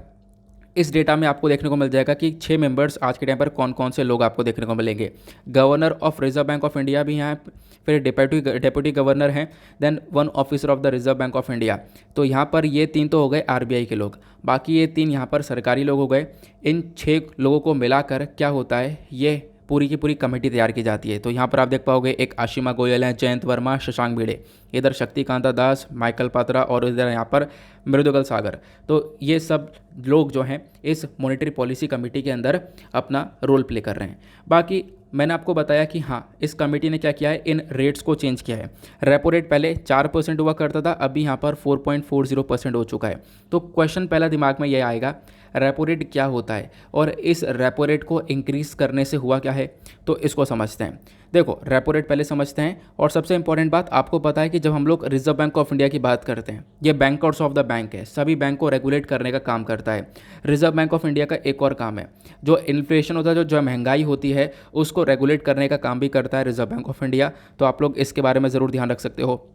इस डेटा में आपको देखने को मिल जाएगा कि 6 मेंबर्स आज के टाइम पर कौन कौन से लोग आपको देखने को मिलेंगे। Governor of Reserve Bank of India भी यहाँ, फिर डिप्टी गवर्नर हैं, then 1 officer of the Reserve Bank of India. तो यहाँ पर ये 3 तो हो गए आरबीआई के लोग, बाकी ये 3 यहाँ पर सरकारी लोग हो गए। इन 6 लोगों को मिलाकर क्या होता है, ये पूरी की पूरी कमेटी तैयार की जाती है। तो यहाँ पर आप देख पाओगे एक आशिमा गोयल हैं, जयंत वर्मा, शशांक भिड़े, इधर शक्तिकांता दास, माइकल पात्रा और इधर यहाँ पर मृदुगल सागर। तो ये सब लोग जो हैं इस मॉनेटरी पॉलिसी कमेटी के अंदर अपना रोल प्ले कर रहे हैं। बाकी मैंने आपको बताया कि हाँ, इस कमेटी ने क्या किया है, इन रेट्स को चेंज किया है। रेपो रेट पहले 4% हुआ करता था, अभी यहाँ पर 4.40% हो चुका है। तो क्वेश्चन पहला दिमाग में ये आएगा, रेपो रेट क्या होता है और इस रेपो रेट को इंक्रीज़ करने से हुआ क्या है। तो इसको समझते हैं। देखो, रेपो रेट पहले समझते हैं। और सबसे इंपॉर्टेंट बात आपको पता है कि जब हम लोग रिजर्व बैंक ऑफ इंडिया की बात करते हैं, ये बैंकर्स ऑफ द बैंक है, सभी बैंक को रेगुलेट करने का काम करता है। रिजर्व बैंक ऑफ इंडिया का एक और काम है, जो इन्फ्लेशन होता है, जो महंगाई होती है, उसको रेगुलेट करने का काम भी करता है रिजर्व बैंक ऑफ इंडिया। तो आप लोग इसके बारे में ज़रूर ध्यान रख सकते हो।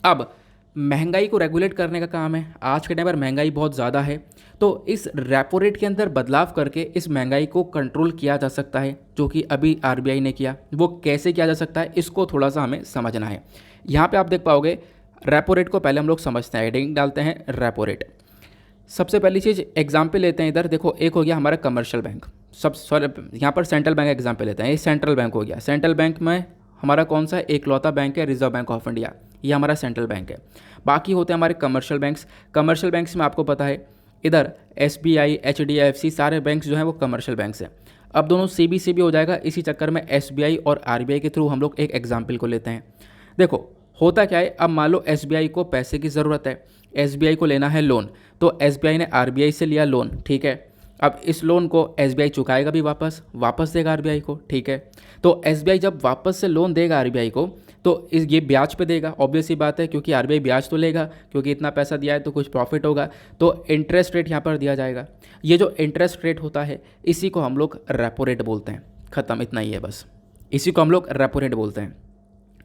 अब महंगाई को रेगुलेट करने का काम है। आज के टाइम पर महंगाई बहुत ज़्यादा है, तो इस रेपो रेट के अंदर बदलाव करके इस महंगाई को कंट्रोल किया जा सकता है, जो कि अभी आरबीआई ने किया। वो कैसे किया जा सकता है, इसको थोड़ा सा हमें समझना है। यहाँ पे आप देख पाओगे, रेपो रेट को पहले हम लोग समझते हैं, हेडिंग डालते हैं रेपो रेट। सबसे पहली चीज़ एग्जाम्पल लेते हैं। इधर देखो, एक हो गया हमारा कमर्शियल बैंक, सब सॉरी यहाँ पर सेंट्रल बैंक एग्जाम्पल लेते हैं। ये सेंट्रल बैंक हो गया। सेंट्रल बैंक में हमारा कौन सा एकलौता बैंक है, रिजर्व बैंक ऑफ इंडिया, ये हमारा सेंट्रल बैंक है। बाकी होते हैं हमारे कमर्शियल बैंक्स। कमर्शियल बैंक्स में आपको पता है, इधर एसबीआई, एचडीएफसी, सारे बैंक्स जो हैं वो कमर्शियल बैंक्स हैं। अब दोनों सीबीसीबी हो जाएगा, इसी चक्कर में एसबीआई और आरबीआई के थ्रू हम लोग एक एग्जाम्पल को लेते हैं। देखो होता क्या है, अब मान लो एसबीआई को पैसे की ज़रूरत है, एसबीआई को लेना है लोन, तो एसबीआई ने आरबीआई से लिया लोन, ठीक है। अब इस लोन को एसबीआई चुकाएगा भी, वापस देगा आरबीआई को, ठीक है। तो एसबीआई जब वापस से लोन देगा आरबीआई को, तो ये ब्याज पे देगा, ऑब्वियस ही बात है, क्योंकि आरबीआई ब्याज तो लेगा, क्योंकि इतना पैसा दिया है तो कुछ प्रॉफिट होगा। तो इंटरेस्ट रेट यहाँ पर दिया जाएगा। ये जो इंटरेस्ट रेट होता है, इसी को हम लोग रेपो रेट बोलते हैं। ख़त्म, इतना ही है बस, इसी को हम लोग रेपो रेट बोलते हैं।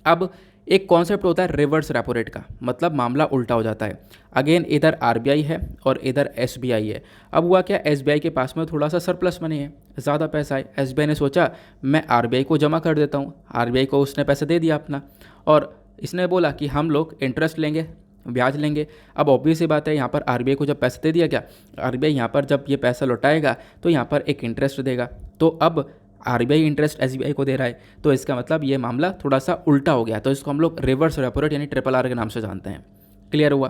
अब एक कॉन्सेप्ट होता है रिवर्स रेपो रेट का, मतलब मामला उल्टा हो जाता है। अगेन इधर आरबीआई है और इधर एसबीआई है। अब हुआ क्या, एसबीआई के पास में थोड़ा सा सरप्लस मनी है, ज़्यादा पैसा है। एसबीआई ने सोचा मैं आरबीआई को जमा कर देता हूँ। आरबीआई को उसने पैसा दे दिया अपना, और इसने बोला कि हम लोग इंटरेस्ट लेंगे, ब्याज लेंगे। अब ऑब्वियस सी बात है, यहाँ पर आरबीआई को जब पैसा दे दिया गया, आरबीआई यहाँ पर जब ये पैसा लौटाएगा तो यहाँ पर एक इंटरेस्ट देगा। तो अब आरबीआई इंटरेस्ट एसबीआई को दे रहा है, तो इसका मतलब ये मामला थोड़ा सा उल्टा हो गया। तो इसको हम लोग रिवर्स रेपो रेट यानी ट्रिपल आर के नाम से जानते हैं। क्लियर हुआ।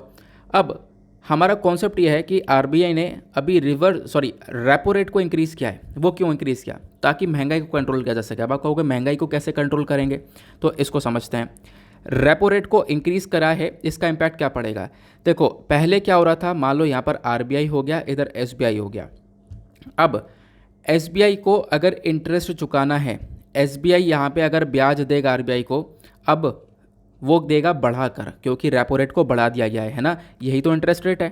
अब हमारा कॉन्सेप्ट ये है कि आरबीआई ने अभी रेपो रेट को इंक्रीज़ किया है। वो क्यों इंक्रीज़ किया, ताकि महंगाई को कंट्रोल किया जा सके। अब आप कहोगे महंगाई को कैसे कंट्रोल करेंगे, तो इसको समझते हैं। रेपो रेट को इंक्रीज़ करा है, इसका इम्पैक्ट क्या पड़ेगा। देखो पहले क्या हो रहा था, मान लो यहाँ पर आरबीआई हो गया, इधर एसबीआई हो गया। अब एसबीआई को अगर इंटरेस्ट चुकाना है, एसबीआई यहाँ पे अगर ब्याज देगा आरबीआई को, अब वो देगा बढ़ाकर, क्योंकि रेपो रेट को बढ़ा दिया गया है ना, यही तो इंटरेस्ट रेट है।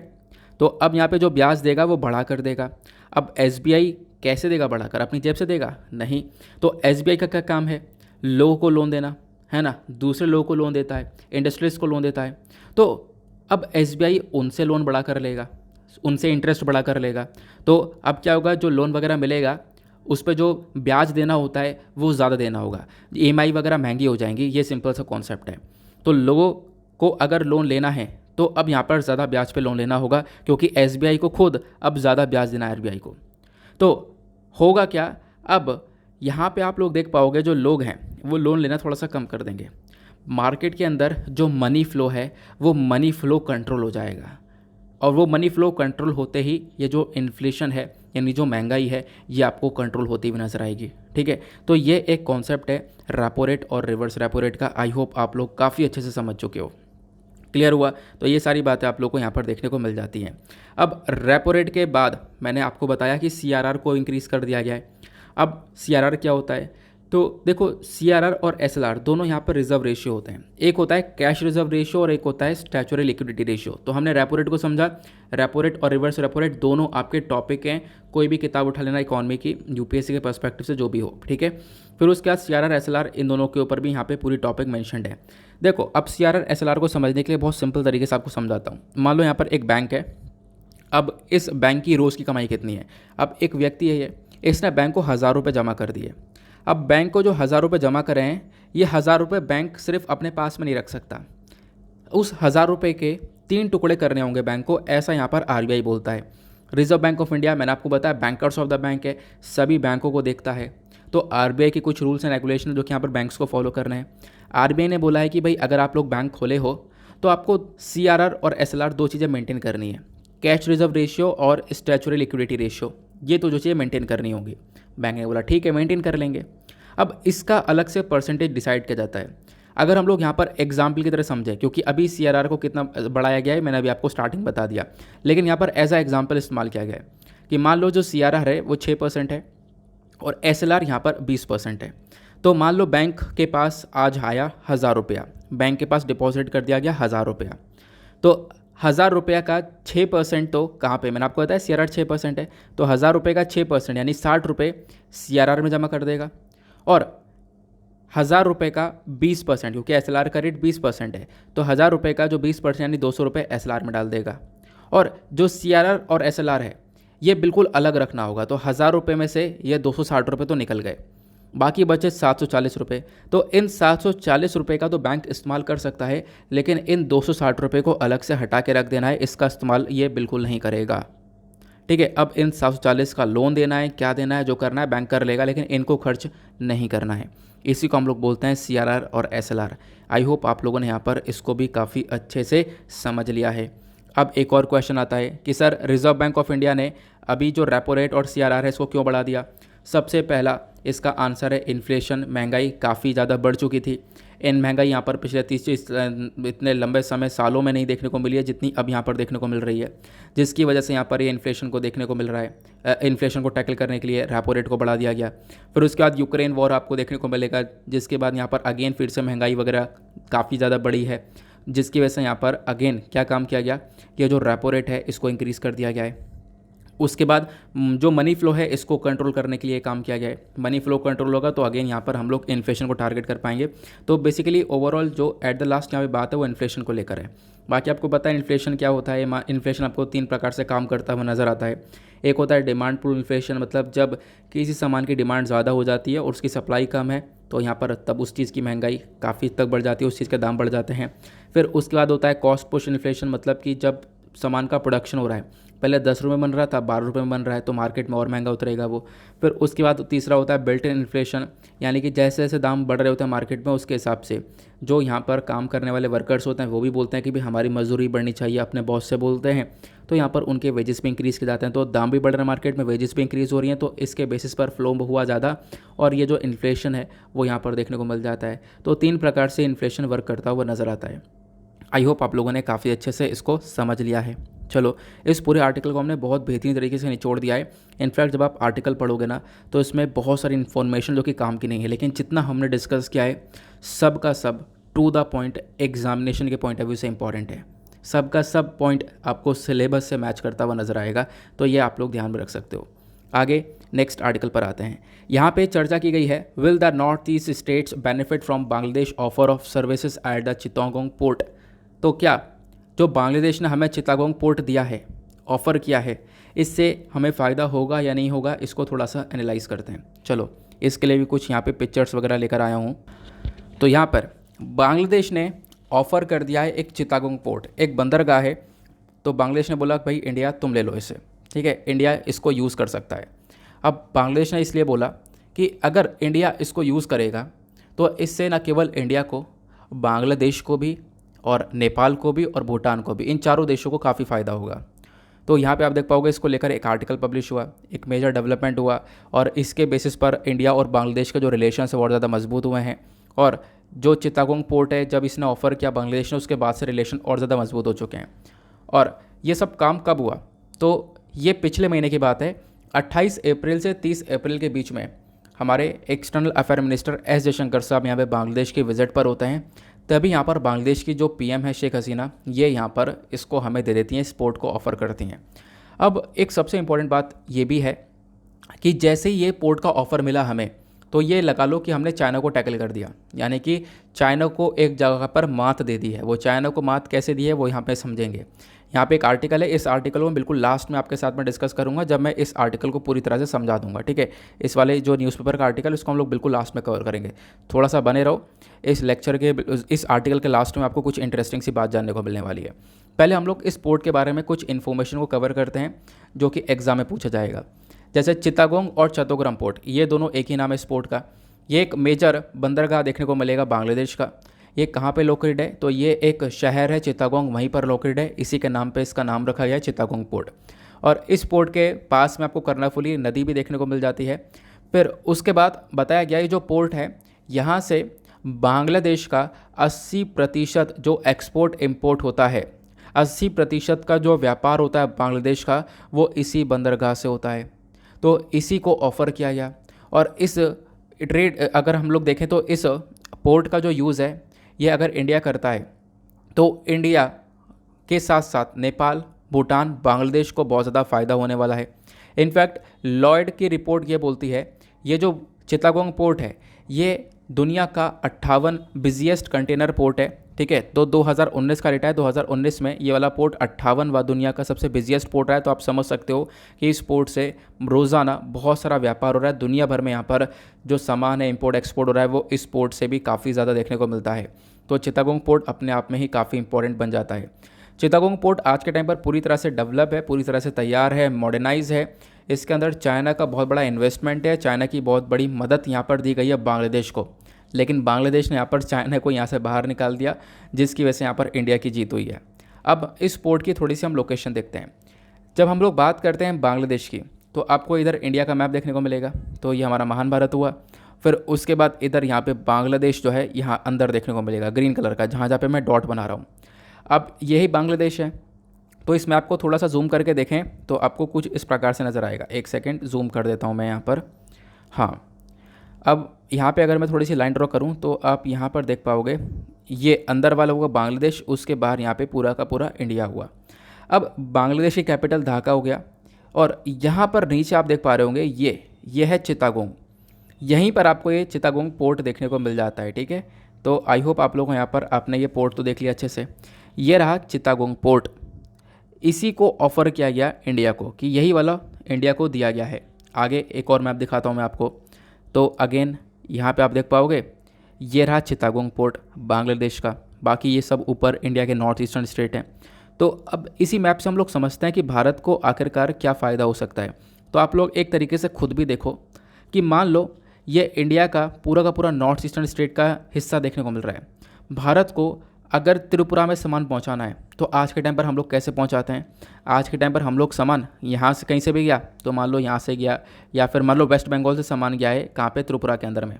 तो अब यहाँ पे जो ब्याज देगा वो बढ़ा कर देगा। अब एसबीआई कैसे देगा बढ़ाकर, अपनी जेब से देगा? नहीं। तो एसबीआई का क्या काम है, लोगों को लोन देना, है ना, दूसरे लोगों को लोन देता है, इंडस्ट्रीज को लोन देता है। तो अब एसबीआई उनसे लोन बढ़ा कर लेगा, उनसे इंटरेस्ट बढ़ा कर लेगा। तो अब क्या होगा, जो लोन वगैरह मिलेगा उस पर जो ब्याज देना होता है वो ज़्यादा देना होगा, ईएमआई वगैरह महंगी हो जाएंगी। ये सिंपल सा कॉन्सेप्ट है। तो लोगों को अगर लोन लेना है तो अब यहाँ पर ज़्यादा ब्याज पे लोन लेना होगा, क्योंकि एसबीआई को खुद अब ज़्यादा ब्याज देना है आरबीआई को। तो होगा क्या, अब यहाँ पे आप लोग देख पाओगे जो लोग हैं वो लोन लेना थोड़ा सा कम कर देंगे। मार्केट के अंदर जो मनी फ्लो है वो मनी फ्लो कंट्रोल हो जाएगा, और वो मनी फ्लो कंट्रोल होते ही ये जो इन्फ्लेशन है यानी जो महंगाई है ये आपको कंट्रोल होती हुई नजर आएगी। ठीक है, तो ये एक कॉन्सेप्ट है रेपो रेट और रिवर्स रेपो रेट का। आई होप आप लोग काफ़ी अच्छे से समझ चुके हो। क्लियर हुआ। तो ये सारी बातें आप लोग को यहाँ पर देखने को मिल जाती हैं। अब रेपो रेट के बाद मैंने आपको बताया कि सीआरआर को इंक्रीज़ कर दिया गया है। अब सीआरआर क्या होता है, तो देखो सीआरआर और एसएलआर दोनों यहाँ पर रिजर्व रेशियो होते हैं। एक होता है कैश रिजर्व रेशियो और एक होता है स्टैच्यूटरी लिक्विडिटी रेशियो। तो हमने रेपो रेट को समझा। रेपो रेट और रिवर्स रेपो रेट दोनों आपके टॉपिक हैं, कोई भी किताब उठा लेना इकॉनमी की, यूपीएससी के पर्सपेक्टिव से जो भी हो। ठीक है, फिर उसके बाद सीआरआर एसएलआर, इन दोनों के ऊपर भी यहाँ पे पूरी टॉपिक मेंशन्ड है। देखो अब सीआरआर एसएलआर को समझने के लिए बहुत सिंपल तरीके से आपको समझाता हूँ। मान लो यहाँ पर एक बैंक है। अब इस बैंक की रोज़ की कमाई कितनी है। अब एक व्यक्ति है, इसने बैंक को 1000 रुपये जमा कर दिए। अब बैंक को जो 1000 रुपये जमा करे हैं, ये 1000 रुपये बैंक सिर्फ अपने पास में नहीं रख सकता। उस 1000 रुपये के 3 टुकड़े करने होंगे बैंक को, ऐसा यहाँ पर आरबीआई बोलता है। रिजर्व बैंक ऑफ इंडिया मैंने आपको बताया बैंकर्स ऑफ द बैंक है, सभी बैंकों को देखता है। तो आरबीआई के कुछ रूल्स एंड रेगुलेशन जो कि यहाँ पर बैंक्स को फॉलो करने हैं। आरबीआई ने बोला है कि भाई अगर आप लोग बैंक खोले हो तो आपको सीआरआर और एसएलआर दो चीज़ें मेंटेन करनी है, कैश रिजर्व रेशियो और स्टैचुटरी लिक्विडिटी रेशियो, ये तो जो चीज़ें मेंटेन करनी होगी। बैंक ने बोला ठीक है मेंटेन कर लेंगे। अब इसका अलग से परसेंटेज डिसाइड किया जाता है। अगर हम लोग यहाँ पर एग्जाम्पल की तरह समझें, क्योंकि अभी सीआरआर को कितना बढ़ाया गया है मैंने अभी आपको स्टार्टिंग बता दिया, लेकिन यहाँ पर एज अ एग्जाम्पल इस्तेमाल किया गया है कि मान लो जो सीआरआर है वो 6% है और एसएलआर यहाँ पर 20% है। तो मान लो बैंक के पास आज आया 1000 रुपया, बैंक के पास डिपॉजिट कर दिया गया 1000 रुपया, तो 1000 रुपया का 6% तो कहाँ पे, मैंने आपको बताया सीआरआर 6% है, तो 1000 रुपये का 6% यानी 60 रुपये सीआरआर में जमा कर देगा, और 1000 रुपये का 20%, क्योंकि एसएलआर का रेट 20% है, तो 1000 रुपये का जो 20% यानी 200 रुपये एसएलआर में डाल देगा। और जो सीआरआर और एसएलआर है ये बिल्कुल अलग रखना होगा, तो 1000 रुपये में से ये 260 रुपये तो निकल गए, बाकी बचे 740 रुपये। तो इन 740 रुपये का तो बैंक इस्तेमाल कर सकता है, लेकिन इन 260 रुपये को अलग से हटा के रख देना है, इसका इस्तेमाल ये बिल्कुल नहीं करेगा। ठीक है, अब इन 740 का लोन देना है, क्या देना है, जो करना है बैंक कर लेगा, लेकिन इनको खर्च नहीं करना है। इसी को हम लोग बोलते हैं सीआरआर और एसएलआर। आई होप आप लोगों ने यहाँ पर इसको भी काफ़ी अच्छे से समझ लिया है। अब एक और क्वेश्चन आता है कि sir reserve Bank of India ने अभी जो रेपो रेट और सीआरआर है इसको क्यों बढ़ा दिया। सबसे पहला इसका आंसर है इन्फ्लेशन, महंगाई काफ़ी ज़्यादा बढ़ चुकी थी। इन महंगाई यहाँ पर पिछले 30 इतने लंबे समय सालों में नहीं देखने को मिली है जितनी अब यहाँ पर देखने को मिल रही है, जिसकी वजह से यहाँ पर ये इन्फ्लेशन को देखने को मिल रहा है। इन्फ्लेशन को टैकल करने के लिए रेपो रेट को बढ़ा दिया गया। फिर उसके बाद यूक्रेन वॉर आपको देखने को मिलेगा, जिसके बाद यहाँ पर अगेन फिर से महंगाई वगैरह काफ़ी ज़्यादा बढ़ी है, जिसकी वजह से यहाँ पर अगेन क्या काम किया गया कि जो रेपो रेट है इसको इंक्रीज़ कर दिया गया है। उसके बाद जो मनी फ्लो है इसको कंट्रोल करने के लिए काम किया गया है। मनी फ्लो कंट्रोल होगा तो अगेन यहाँ पर हम लोग इन्फ्लेशन को टारगेट कर पाएंगे। तो बेसिकली ओवरऑल जो एट द लास्ट यहाँ पे बात है वो इन्फ्लेशन को लेकर है। बाकी आपको पता है इन्फ्लेशन क्या होता है। इन्फ्लेशन आपको 3 प्रकार से काम करता हुआ नज़र आता है। एक होता है डिमांड पुल इन्फ्लेशन, मतलब जब किसी सामान की डिमांड ज़्यादा हो जाती है और उसकी सप्लाई कम है तो यहाँ पर तब उस चीज़ की महंगाई काफ़ी तक बढ़ जाती है, उस चीज़ के दाम बढ़ जाते हैं। फिर उसके बाद होता है कॉस्ट पुश इन्फ्लेशन, मतलब कि जब सामान का प्रोडक्शन हो रहा है, पहले 10 रुपये बन रहा था 12 रुपये में बन रहा है, तो मार्केट में और महंगा उतरेगा वो। फिर उसके बाद तीसरा होता है बिल्ट इन इन्फ्लेशन, यानी कि जैसे जैसे दाम बढ़ रहे होते हैं मार्केट में उसके हिसाब से जो यहाँ पर काम करने वाले वर्कर्स होते हैं वो भी बोलते हैं कि भाई हमारी मजदूरी बढ़नी चाहिए, अपने बॉस से बोलते हैं, तो यहाँ पर उनके वेजेस भी इंक्रीज़ किए जाते हैं। तो दाम भी बढ़ रहे हैं मार्केट में, वेजेस भी इंक्रीज़ हो रही हैं, तो इसके बेसिस पर फ्लो हुआ ज़्यादा और ये जो इन्फ्लेशन है वो यहाँ पर देखने को मिल जाता है। तो 3 प्रकार से इन्फ्लेशन वर्क करता हुआ नज़र आता है। आई होप आप लोगों ने काफ़ी अच्छे से इसको समझ लिया है। चलो, इस पूरे आर्टिकल को हमने बहुत बेहतरीन तरीके से निचोड़ दिया है। इनफैक्ट जब आप आर्टिकल पढ़ोगे ना तो इसमें बहुत सारी इन्फॉर्मेशन जो कि काम की नहीं है, लेकिन जितना हमने डिस्कस किया है सब का सब टू द पॉइंट एग्जामिनेशन के पॉइंट ऑफ व्यू से इंपॉर्टेंट है। सब का सब पॉइंट आपको सिलेबस से मैच करता हुआ नज़र आएगा, तो ये आप लोग ध्यान में रख सकते हो। आगे नेक्स्ट आर्टिकल पर आते हैं। यहाँ पे चर्चा की गई है, will the north east states benefit from Bangladesh offer of services at the Chittagong port. तो क्या जो बांग्लादेश ने हमें चित्तौंगोंग पोर्ट दिया है, ऑफ़र किया है, इससे हमें फ़ायदा होगा या नहीं होगा, इसको थोड़ा सा एनालाइज करते हैं। चलो, इसके लिए भी कुछ यहाँ पे पिक्चर्स वगैरह लेकर आया हूँ। तो यहाँ पर बांग्लादेश ने ऑफ़र कर दिया है एक चित्तौंगोंग पोर्ट, एक बंदरगाह है। तो बांग्लादेश ने बोला भाई इंडिया तुम ले लो इसे, ठीक है, इंडिया इसको यूज़ कर सकता है। अब बांग्लादेश ने इसलिए बोला कि अगर इंडिया इसको यूज़ करेगा तो इससे न केवल इंडिया को, बांग्लादेश को भी और नेपाल को भी और भूटान को भी, इन चारों देशों को काफ़ी फ़ायदा होगा। तो यहाँ पे आप देख पाओगे इसको लेकर एक आर्टिकल पब्लिश हुआ, एक मेजर डेवलपमेंट हुआ और इसके बेसिस पर इंडिया और बांग्लादेश के जो रिलेशंस है और ज़्यादा मजबूत हुए हैं। और जो चित्तौंगोंग पोर्ट है जब इसने ऑफ़र किया बांग्लादेश ने, उसके बाद से रिलेशन और ज़्यादा मजबूत हो चुके हैं। और ये सब काम कब हुआ, तो ये पिछले महीने की बात है। 28 अप्रैल से 30 अप्रैल के बीच में हमारे external affair minister S Jaishankar साहब यहाँ पे बांग्लादेश के विज़िट पर होते हैं। तभी यहाँ पर बांग्लादेश की जो पीएम है शेख हसीना, ये यहाँ पर इसको हमें दे देती हैं, इस पोर्ट को ऑफ़र करती हैं। अब एक सबसे इम्पॉर्टेंट बात ये भी है कि जैसे ही ये पोर्ट का ऑफ़र मिला हमें, तो ये लगा लो कि हमने चाइना को टैकल कर दिया, यानी कि चाइना को एक जगह पर मात दे दी है। वो चाइना को मात कैसे दी है वो यहाँ पे समझेंगे। यहाँ पे एक आर्टिकल है, इस आर्टिकल को बिल्कुल लास्ट में आपके साथ में डिस्कस करूँगा जब मैं इस आर्टिकल को पूरी तरह से समझा दूंगा, ठीक है। इस वाले जो न्यूज़पेपर का आर्टिकल इसको हम लोग बिल्कुल लास्ट में कवर करेंगे। थोड़ा सा बने रहो, इस लेक्चर के इस आर्टिकल के लास्ट में आपको कुछ इंटरेस्टिंग सी बात जानने को मिलने वाली है। पहले हम लोग इस पोर्ट के बारे में कुछ इन्फॉर्मेशन को कवर करते हैं जो कि एग्जाम में पूछा जाएगा। जैसे चित्तागोंग और चट्टग्राम पोर्ट, ये दोनों एक ही नाम है इस पोर्ट का। ये एक मेजर बंदरगाह देखने को मिलेगा बांग्लादेश का। ये कहाँ पे लोकेटेड है, तो ये एक शहर है चित्तागोंग, वहीं पर लोकेटेड है, इसी के नाम पे इसका नाम रखा गया है चित्तागोंग पोर्ट। और इस पोर्ट के पास में आपको कर्णाफुली नदी भी देखने को मिल जाती है। फिर उसके बाद बताया गया ये जो पोर्ट है, यहाँ से बांग्लादेश का 80% जो एक्सपोर्ट इंपोर्ट होता है, 80% का जो व्यापार होता है बांग्लादेश का, वो इसी बंदरगाह से होता है। तो इसी को ऑफ़र किया गया। और इस ट्रेड अगर हम लोग देखें तो इस पोर्ट का जो यूज़ है, ये अगर इंडिया करता है तो इंडिया के साथ साथ नेपाल, भूटान, बांग्लादेश को बहुत ज़्यादा फ़ायदा होने वाला है। इनफैक्ट लॉयड की रिपोर्ट ये बोलती है, ये जो चित्तागोंग पोर्ट है ये दुनिया का 58 बिजिएस्ट कंटेनर पोर्ट है। ठीक है, तो 2019 का डेटा है, 2019 में ये वाला पोर्ट 58वां दुनिया का सबसे बिजिएस्ट पोर्ट है। तो आप समझ सकते हो कि इस पोर्ट से रोज़ाना बहुत सारा व्यापार हो रहा है। दुनिया भर में यहाँ पर जो सामान है इंपोर्ट एक्सपोर्ट हो रहा है वो इस पोर्ट से भी काफ़ी ज़्यादा देखने को मिलता है। तो चित्तागोंग पोर्ट अपने आप में ही काफ़ी इंपॉर्टेंट बन जाता है। चित्तागोंग पोर्ट आज के टाइम पर पूरी तरह से डेवलप है, पूरी तरह से तैयार है, मॉडर्नाइज है। इसके अंदर चाइना का बहुत बड़ा इन्वेस्टमेंट है, चाइना की बहुत बड़ी मदद यहाँ पर दी गई है बांग्लादेश को। लेकिन बांग्लादेश ने यहाँ पर चाइना को यहाँ से बाहर निकाल दिया, जिसकी वजह से यहाँ पर इंडिया की जीत हुई है। अब इस पोर्ट की थोड़ी सी हम लोकेशन देखते हैं। जब हम लोग बात करते हैं बांग्लादेश की, तो आपको इधर इंडिया का मैप देखने को मिलेगा, तो ये हमारा महान भारत हुआ। फिर उसके बाद इधर यहाँ पे बांग्लादेश जो है यहाँ अंदर देखने को मिलेगा ग्रीन कलर का, जहाँ जहाँ पे मैं डॉट बना रहा हूँ। अब यही बांग्लादेश है। तो इस मैप को थोड़ा सा जूम करके देखें तो आपको कुछ इस प्रकार से नज़र आएगा। एक सेकेंड जूम कर देता हूँ मैं यहाँ पर। हाँ, अब यहाँ पे अगर मैं थोड़ी सी लाइन ड्रॉ करूँ तो आप यहाँ पर देख पाओगे, ये अंदर वाला होगा बांग्लादेश, उसके बाहर यहाँ पे पूरा का पूरा इंडिया हुआ। अब बांग्लादेश की कैपिटल ढाका हो गया, और यहाँ पर नीचे आप देख पा रहे होंगे ये है चित्तागोंग। यहीं पर आपको ये चित्तागोंग पोर्ट देखने को मिल जाता है। ठीक है, तो आई होप आप लोग को यहाँ पर आपने ये पोर्ट तो देख लिया अच्छे से। ये रहा चित्तागोंग पोर्ट, इसी को ऑफ़र किया गया इंडिया को, कि यही वाला इंडिया को दिया गया है। आगे एक और मैप दिखाता हूँ मैं आपको। तो अगेन यहाँ पे आप देख पाओगे ये रहा चित्तागोंग पोर्ट बांग्लादेश का, बाकी ये सब ऊपर इंडिया के नॉर्थ ईस्टर्न स्टेट हैं। तो अब इसी मैप से हम लोग समझते हैं कि भारत को आखिरकार क्या फ़ायदा हो सकता है। तो आप लोग एक तरीके से खुद भी देखो कि मान लो ये इंडिया का पूरा नॉर्थ ईस्टर्न स्टेट का हिस्सा देखने को मिल रहा है। भारत को अगर त्रिपुरा में सामान पहुंचाना है तो आज के टाइम पर हम लोग कैसे पहुंचाते हैं? आज के टाइम पर हम लोग सामान यहाँ से कहीं से भी गया, तो मान लो यहाँ से गया, या फिर मान लो वेस्ट बंगाल से सामान गया है कहाँ पे, त्रिपुरा के अंदर में,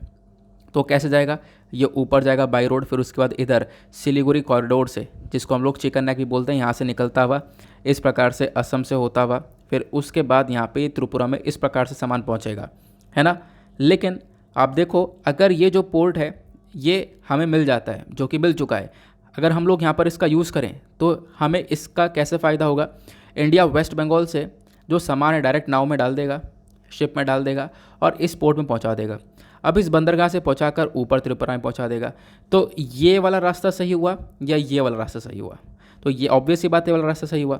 तो कैसे जाएगा? ये ऊपर जाएगा बाई रोड, फिर उसके बाद इधर सिलीगुड़ी कॉरिडोर से, जिसको हम लोग चिकन नेक भी बोलते हैं, यहाँ से निकलता हुआ इस प्रकार से असम से होता हुआ, फिर उसके बाद यहाँ पे त्रिपुरा में इस प्रकार से सामान पहुँचेगा, है ना। लेकिन आप देखो, अगर ये जो पोर्ट है ये हमें मिल जाता है, जो कि मिल चुका है, अगर हम लोग यहाँ पर इसका यूज़ करें तो हमें इसका कैसे फ़ायदा होगा? इंडिया वेस्ट बंगाल से जो सामान है डायरेक्ट नाव में डाल देगा, शिप में डाल देगा और इस पोर्ट में पहुँचा देगा। अब इस बंदरगाह से पहुँचाकर ऊपर त्रिपुरा में पहुँचा देगा। तो ये वाला रास्ता सही हुआ या ये वाला रास्ता सही हुआ? तो ये ऑब्वियस ही बात, ये वाला रास्ता सही हुआ।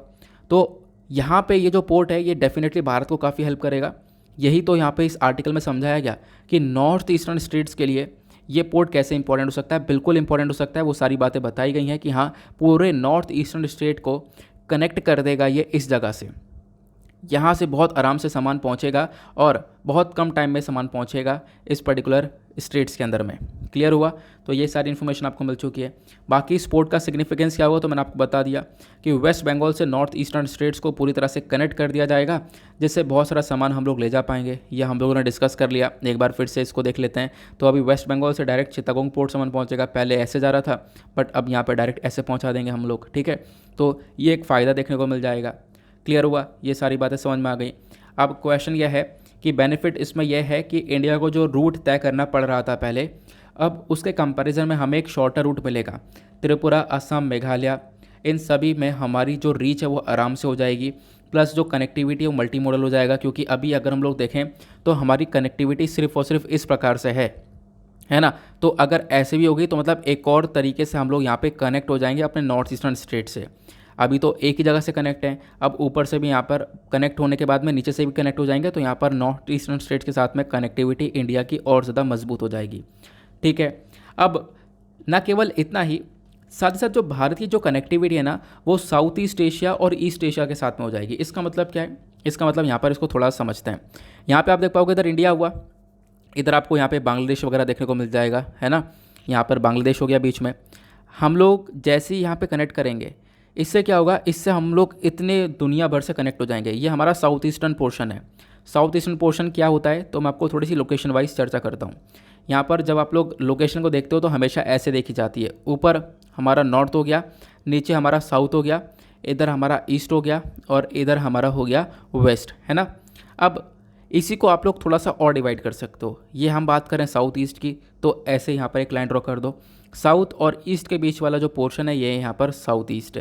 तो यहाँ पे ये जो पोर्ट है ये डेफिनेटली भारत को काफ़ी हेल्प करेगा। यही तो यहाँ पे इस आर्टिकल में समझाया गया कि नॉर्थ ईस्टर्न स्टेट्स के लिए ये पोर्ट कैसे इंपॉर्टेंट हो सकता है। बिल्कुल इंपॉर्टेंट हो सकता है, वो सारी बातें बताई गई हैं कि हाँ, पूरे नॉर्थ ईस्टर्न स्टेट को कनेक्ट कर देगा ये इस जगह से। यहाँ से बहुत आराम से सामान पहुँचेगा और बहुत कम टाइम में सामान पहुँचेगा इस पर्टिकुलर स्टेट्स के अंदर में। क्लियर हुआ? तो ये सारी इन्फॉर्मेशन आपको मिल चुकी है। बाकी इस पोर्ट का सिग्निफिकेंस क्या हुआ तो मैंने आपको बता दिया कि वेस्ट बंगाल से नॉर्थ ईस्टर्न स्टेट्स को पूरी तरह से कनेक्ट कर दिया जाएगा, जिससे बहुत सारा सामान हम लोग ले जा पाएंगे। यह हम लोगों ने डिस्कस कर लिया, एक बार फिर से इसको देख लेते हैं। तो अभी वेस्ट बंगाल से डायरेक्ट चित्तागोंग पोर्ट सामान पहुँचेगा, पहले ऐसे जा रहा था बट अब यहाँ पर डायरेक्ट ऐसे पहुँचा देंगे हम लोग। ठीक है, तो ये एक फ़ायदा देखने को मिल जाएगा। क्लियर हुआ? ये सारी बातें समझ में आ गई। अब क्वेश्चन यह है कि बेनिफिट इसमें यह है कि इंडिया को जो रूट तय करना पड़ रहा था पहले, अब उसके कंपैरिजन में हमें एक शॉर्टर रूट मिलेगा। त्रिपुरा, असम, मेघालय, इन सभी में हमारी जो रीच है वो आराम से हो जाएगी, प्लस जो कनेक्टिविटी है वो मल्टी मॉडल हो जाएगा। क्योंकि अभी अगर हम लोग देखें तो हमारी कनेक्टिविटी सिर्फ और सिर्फ इस प्रकार से है ना। तो अगर ऐसे भी होगी तो मतलब एक और तरीके से हम लोग यहाँ पे कनेक्ट हो जाएंगे अपने नॉर्थ ईस्टर्न स्टेट से। अभी तो एक ही जगह से कनेक्ट हैं, अब ऊपर से भी यहाँ पर कनेक्ट होने के बाद में नीचे से भी कनेक्ट हो जाएंगे, तो यहाँ पर नॉर्थ ईस्टर्न स्टेट्स के साथ में कनेक्टिविटी इंडिया की और ज़्यादा मजबूत हो जाएगी। ठीक है, अब ना केवल इतना ही, साथ ही साथ जो भारत की जो कनेक्टिविटी है ना, वो साउथ ईस्ट एशिया और ईस्ट एशिया के साथ में हो जाएगी। इसका मतलब क्या है? इसका मतलब यहाँ पर इसको थोड़ा समझते हैं। यहाँ पे आप देख पाओगे इधर इंडिया हुआ, इधर आपको यहाँ पे बांग्लादेश वगैरह देखने को मिल जाएगा, है ना। यहाँ पर बांग्लादेश हो गया बीच में। हम लोग जैसे ही यहाँ पे कनेक्ट करेंगे, इससे क्या होगा, इससे हम लोग इतने दुनिया भर से कनेक्ट हो जाएंगे। ये हमारा साउथ ईस्टर्न पोर्शन है। साउथ ईस्टर्न पोर्शन क्या होता है, तो मैं आपको थोड़ी सी लोकेशन वाइज चर्चा करता हूँ। यहाँ पर जब आप लोग लोकेशन को देखते हो तो हमेशा ऐसे देखी जाती है, ऊपर हमारा नॉर्थ हो गया, नीचे हमारा साउथ हो गया, इधर हमारा ईस्ट हो गया और इधर हमारा हो गया वेस्ट, है ना। अब इसी को आप लोग थोड़ा सा और डिवाइड कर सकते हो। ये हम बात करें साउथ ईस्ट की, तो ऐसे यहाँ पर एक लाइन ड्रॉ कर दो। साउथ और ईस्ट के बीच वाला जो पोर्शन है ये यहाँ पर साउथ ईस्ट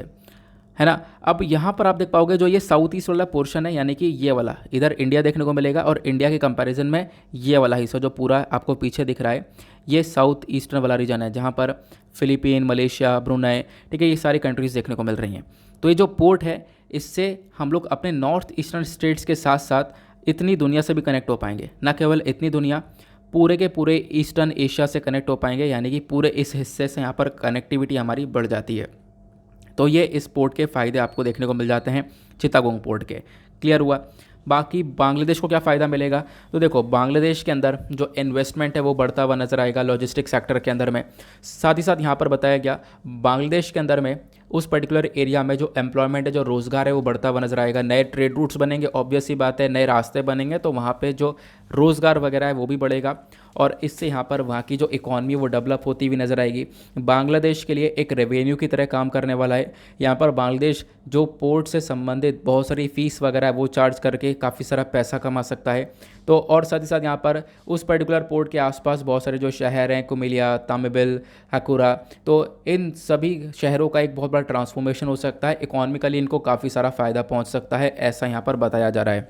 है ना। अब यहाँ पर आप देख पाओगे जो ये साउथ ईस्ट वाला पोर्शन है, यानी कि ये वाला, इधर इंडिया देखने को मिलेगा और इंडिया के कंपैरिजन में ये वाला हिस्सा जो पूरा आपको पीछे दिख रहा है, ये साउथ ईस्टर्न वाला रीजन है, जहाँ पर फिलीपीन, मलेशिया, ब्रुनेई, ठीक है, ये सारी कंट्रीज़ देखने को मिल रही हैं। तो ये जो पोर्ट है, इससे हम लोग अपने नॉर्थ ईस्टर्न स्टेट्स के साथ साथ इतनी दुनिया से भी कनेक्ट हो पाएंगे। ना केवल इतनी दुनिया, पूरे के पूरे ईस्टर्न एशिया से कनेक्ट हो पाएंगे, यानी कि पूरे इस हिस्से से यहाँ पर कनेक्टिविटी हमारी बढ़ जाती है। तो ये इस पोर्ट के फ़ायदे आपको देखने को मिल जाते हैं, चिटागोंग पोर्ट के। क्लियर हुआ। बाकी बांग्लादेश को क्या फ़ायदा मिलेगा, तो देखो बांग्लादेश के अंदर जो इन्वेस्टमेंट है वो बढ़ता हुआ नजर आएगा लॉजिस्टिक सेक्टर के अंदर में। साथ ही साथ यहाँ पर बताया गया बांग्लादेश के अंदर में उस पर्टिकुलर एरिया में जो एम्प्लॉयमेंट है, जो रोज़गार है, वो बढ़ता हुआ नजर आएगा। नए ट्रेड रूट्स बनेंगे, ऑब्वियस सी बात है, नए रास्ते बनेंगे, तो वहाँ पे जो रोज़गार वगैरह है वो भी बढ़ेगा और इससे यहाँ पर वहाँ की जो इकॉनमी वो डेवलप होती हुई नज़र आएगी। बांग्लादेश के लिए एक रेवेन्यू की तरह काम करने वाला है। यहाँ पर बांग्लादेश जो पोर्ट से संबंधित बहुत सारी फ़ीस वगैरह है वो चार्ज करके काफ़ी सारा पैसा कमा सकता है। तो और साथ ही साथ यहाँ पर उस पर्टिकुलर पोर्ट के आसपास बहुत सारे जो शहर हैं, कुमिलिया, तामिबिल, हकुरा, तो इन सभी शहरों का एक बहुत बड़ा ट्रांसफॉर्मेशन हो सकता है। इकोनॉमिकली इनको काफ़ी सारा फ़ायदा पहुँच सकता है, ऐसा यहाँ पर बताया जा रहा है।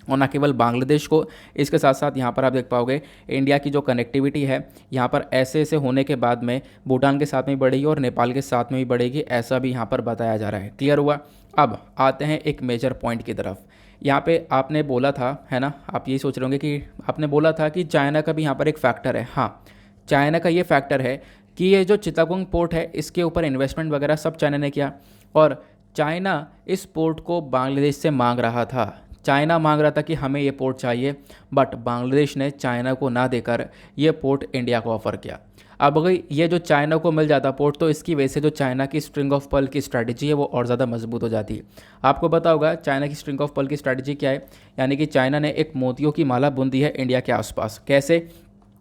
और न केवल बांग्लादेश को, इसके साथ साथ यहाँ पर आप देख पाओगे इंडिया की जो कनेक्टिविटी है यहाँ पर ऐसे ऐसे होने के बाद में भूटान के साथ में बढ़ेगी और नेपाल के साथ में भी बढ़ेगी, ऐसा भी यहाँ पर बताया जा रहा है। क्लियर हुआ। अब आते हैं एक मेजर पॉइंट की तरफ। यहाँ पे आपने बोला था, है ना, आप यही सोच रहे होंगे कि आपने बोला था कि चाइना का भी यहाँ पर एक फैक्टर है। हाँ, चाइना का ये फैक्टर है कि ये जो चिटागोंग पोर्ट है इसके ऊपर इन्वेस्टमेंट वगैरह सब चाइना ने किया और चाइना इस पोर्ट को बांग्लादेश से मांग रहा था। चाइना मांग रहा था कि हमें ये पोर्ट चाहिए, बट बांग्लादेश ने चाइना को ना देकर ये पोर्ट इंडिया को ऑफ़र किया। अब अगर ये जो चाइना को मिल जाता पोर्ट, तो इसकी वजह से जो चाइना की स्ट्रिंग ऑफ पर्ल की स्ट्रैटेजी है वो और ज़्यादा मजबूत हो जाती है। आपको पता होगा चाइना की स्ट्रिंग ऑफ पर्ल की स्ट्रैटेजी क्या है, यानी कि चाइना ने एक मोतियों की माला बुन दी है इंडिया के आसपास। कैसे,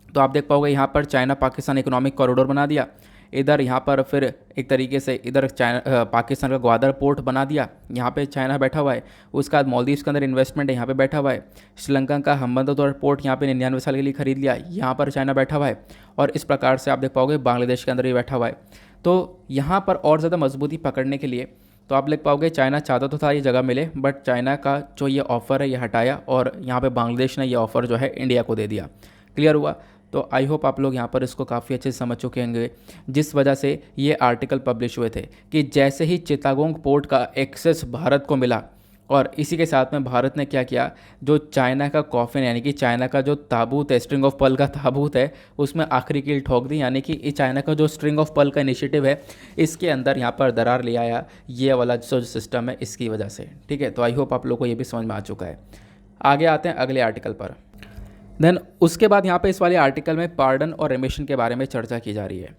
तो आप देख पाओगे यहाँ पर चाइना पाकिस्तान इकोनॉमिक कॉरिडोर बना दिया, इधर यहाँ पर फिर एक तरीके से इधर चाइना पाकिस्तान का ग्वादर पोर्ट बना दिया, यहाँ पे चाइना बैठा हुआ है। उसके बाद मालदीव्स के अंदर इन्वेस्टमेंट है, यहाँ पे बैठा हुआ है। श्रीलंका का हम्बनतोर पोर्ट यहाँ पे 99 साल के लिए खरीद लिया, यहाँ पर चाइना बैठा हुआ है। और इस प्रकार से आप देख पाओगे बांग्लादेश के अंदर ही बैठा हुआ है। तो यहाँ पर और ज़्यादा मजबूती पकड़ने के लिए तो आप देख पाओगे चाइना चाहता तो था ये जगह मिले, बट चाइना का जो ये ऑफ़र है ये हटाया और यहाँ पे बांग्लादेश ने ये ऑफ़र जो है इंडिया को दे दिया। क्लियर हुआ। तो आई होप आप लोग यहाँ पर इसको काफ़ी अच्छे से समझ चुके होंगे, जिस वजह से ये आर्टिकल पब्लिश हुए थे कि जैसे ही चिटागोंग पोर्ट का एक्सेस भारत को मिला और इसी के साथ में भारत ने क्या किया, जो चाइना का कॉफिन यानी कि चाइना का जो ताबूत है, स्ट्रिंग ऑफ पर्ल का ताबूत है, उसमें आखिरी कील ठोक दी। यानी कि चाइना का जो स्ट्रिंग ऑफ पर्ल का इनिशिएटिव है इसके अंदर यहाँ पर दरार ले आया ये वाला जो सिस्टम है इसकी वजह से। ठीक है, तो आई होप आप लोग को ये भी समझ में आ चुका है। आगे आते हैं अगले आर्टिकल पर। देन उसके बाद यहाँ पे इस वाले आर्टिकल में पार्डन और रेमिशन के बारे में चर्चा की जा रही है।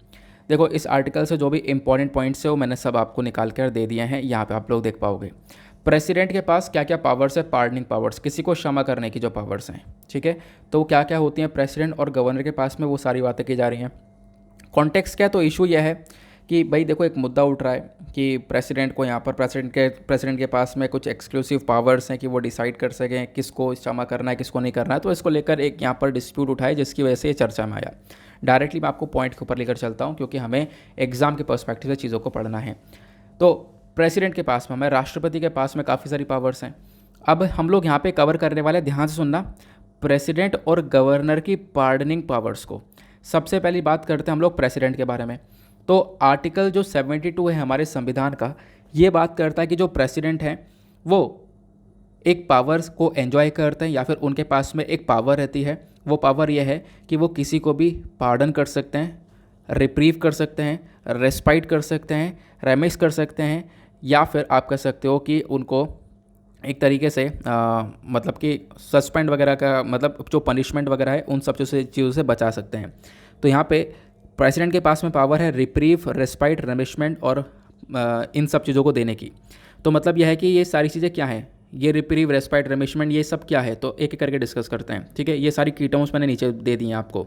देखो इस आर्टिकल से जो भी इंपॉर्टेंट पॉइंट्स है वो मैंने सब आपको निकाल कर दे दिए हैं, यहाँ पे आप लोग देख पाओगे। प्रेसिडेंट के पास क्या क्या पावर्स है, पार्डनिंग पावर्स, किसी को क्षमा करने की जो पावर्स हैं, ठीक है, तो क्या क्या होती हैं प्रेसिडेंट और गवर्नर के पास में, वो सारी बातें की जा रही हैं। कॉन्टेक्स्ट क्या है, तो इशू यह है कि भाई देखो एक मुद्दा उठ रहा है कि प्रेसिडेंट को यहाँ पर प्रेसिडेंट के पास में कुछ एक्सक्लूसिव पावर्स हैं कि वो डिसाइड कर सकें किसको क्षमा करना है किसको नहीं करना है। तो इसको लेकर एक यहाँ पर डिस्प्यूट उठाए जिसकी वजह से ये चर्चा में आया। डायरेक्टली मैं आपको पॉइंट के ऊपर लेकर चलता हूँ क्योंकि हमें एग्जाम के पर्सपेक्टिव से चीज़ों को पढ़ना है। तो प्रेसिडेंट के पास में, हमें राष्ट्रपति के पास में काफ़ी सारी पावर्स हैं। अब हम लोग यहाँ पर कवर करने वाले, ध्यान से सुनना, प्रेसिडेंट और गवर्नर की पार्डनिंग पावर्स को। सबसे पहली बात करते हैं हम लोग प्रेसिडेंट के बारे में। तो आर्टिकल जो 72 है हमारे संविधान का, ये बात करता है कि जो प्रेसिडेंट हैं वो एक पावर्स को एंजॉय करते हैं या फिर उनके पास में एक पावर रहती है। वो पावर ये है कि वो किसी को भी पार्डन कर सकते हैं, रिप्रीव कर सकते हैं, रेस्पाइट कर सकते हैं, रेमिस कर सकते हैं, या फिर आप कह सकते हो कि उनको एक तरीके से मतलब कि सस्पेंड वगैरह का मतलब जो पनिशमेंट वगैरह है उन सब चीज़ों से बचा सकते हैं। तो यहाँ पे प्रेसिडेंट के पास में पावर है रिप्रीव, रेस्पाइट, रनिशमेंट और इन सब चीज़ों को देने की। तो मतलब यह है कि ये सारी चीज़ें क्या हैं, ये रिप्रीव, रेस्पाइट, रनिशमेंट, ये सब क्या है, तो एक एक करके डिस्कस करते हैं। ठीक है, ये सारी की टर्म्स मैंने नीचे दे दी हैं आपको।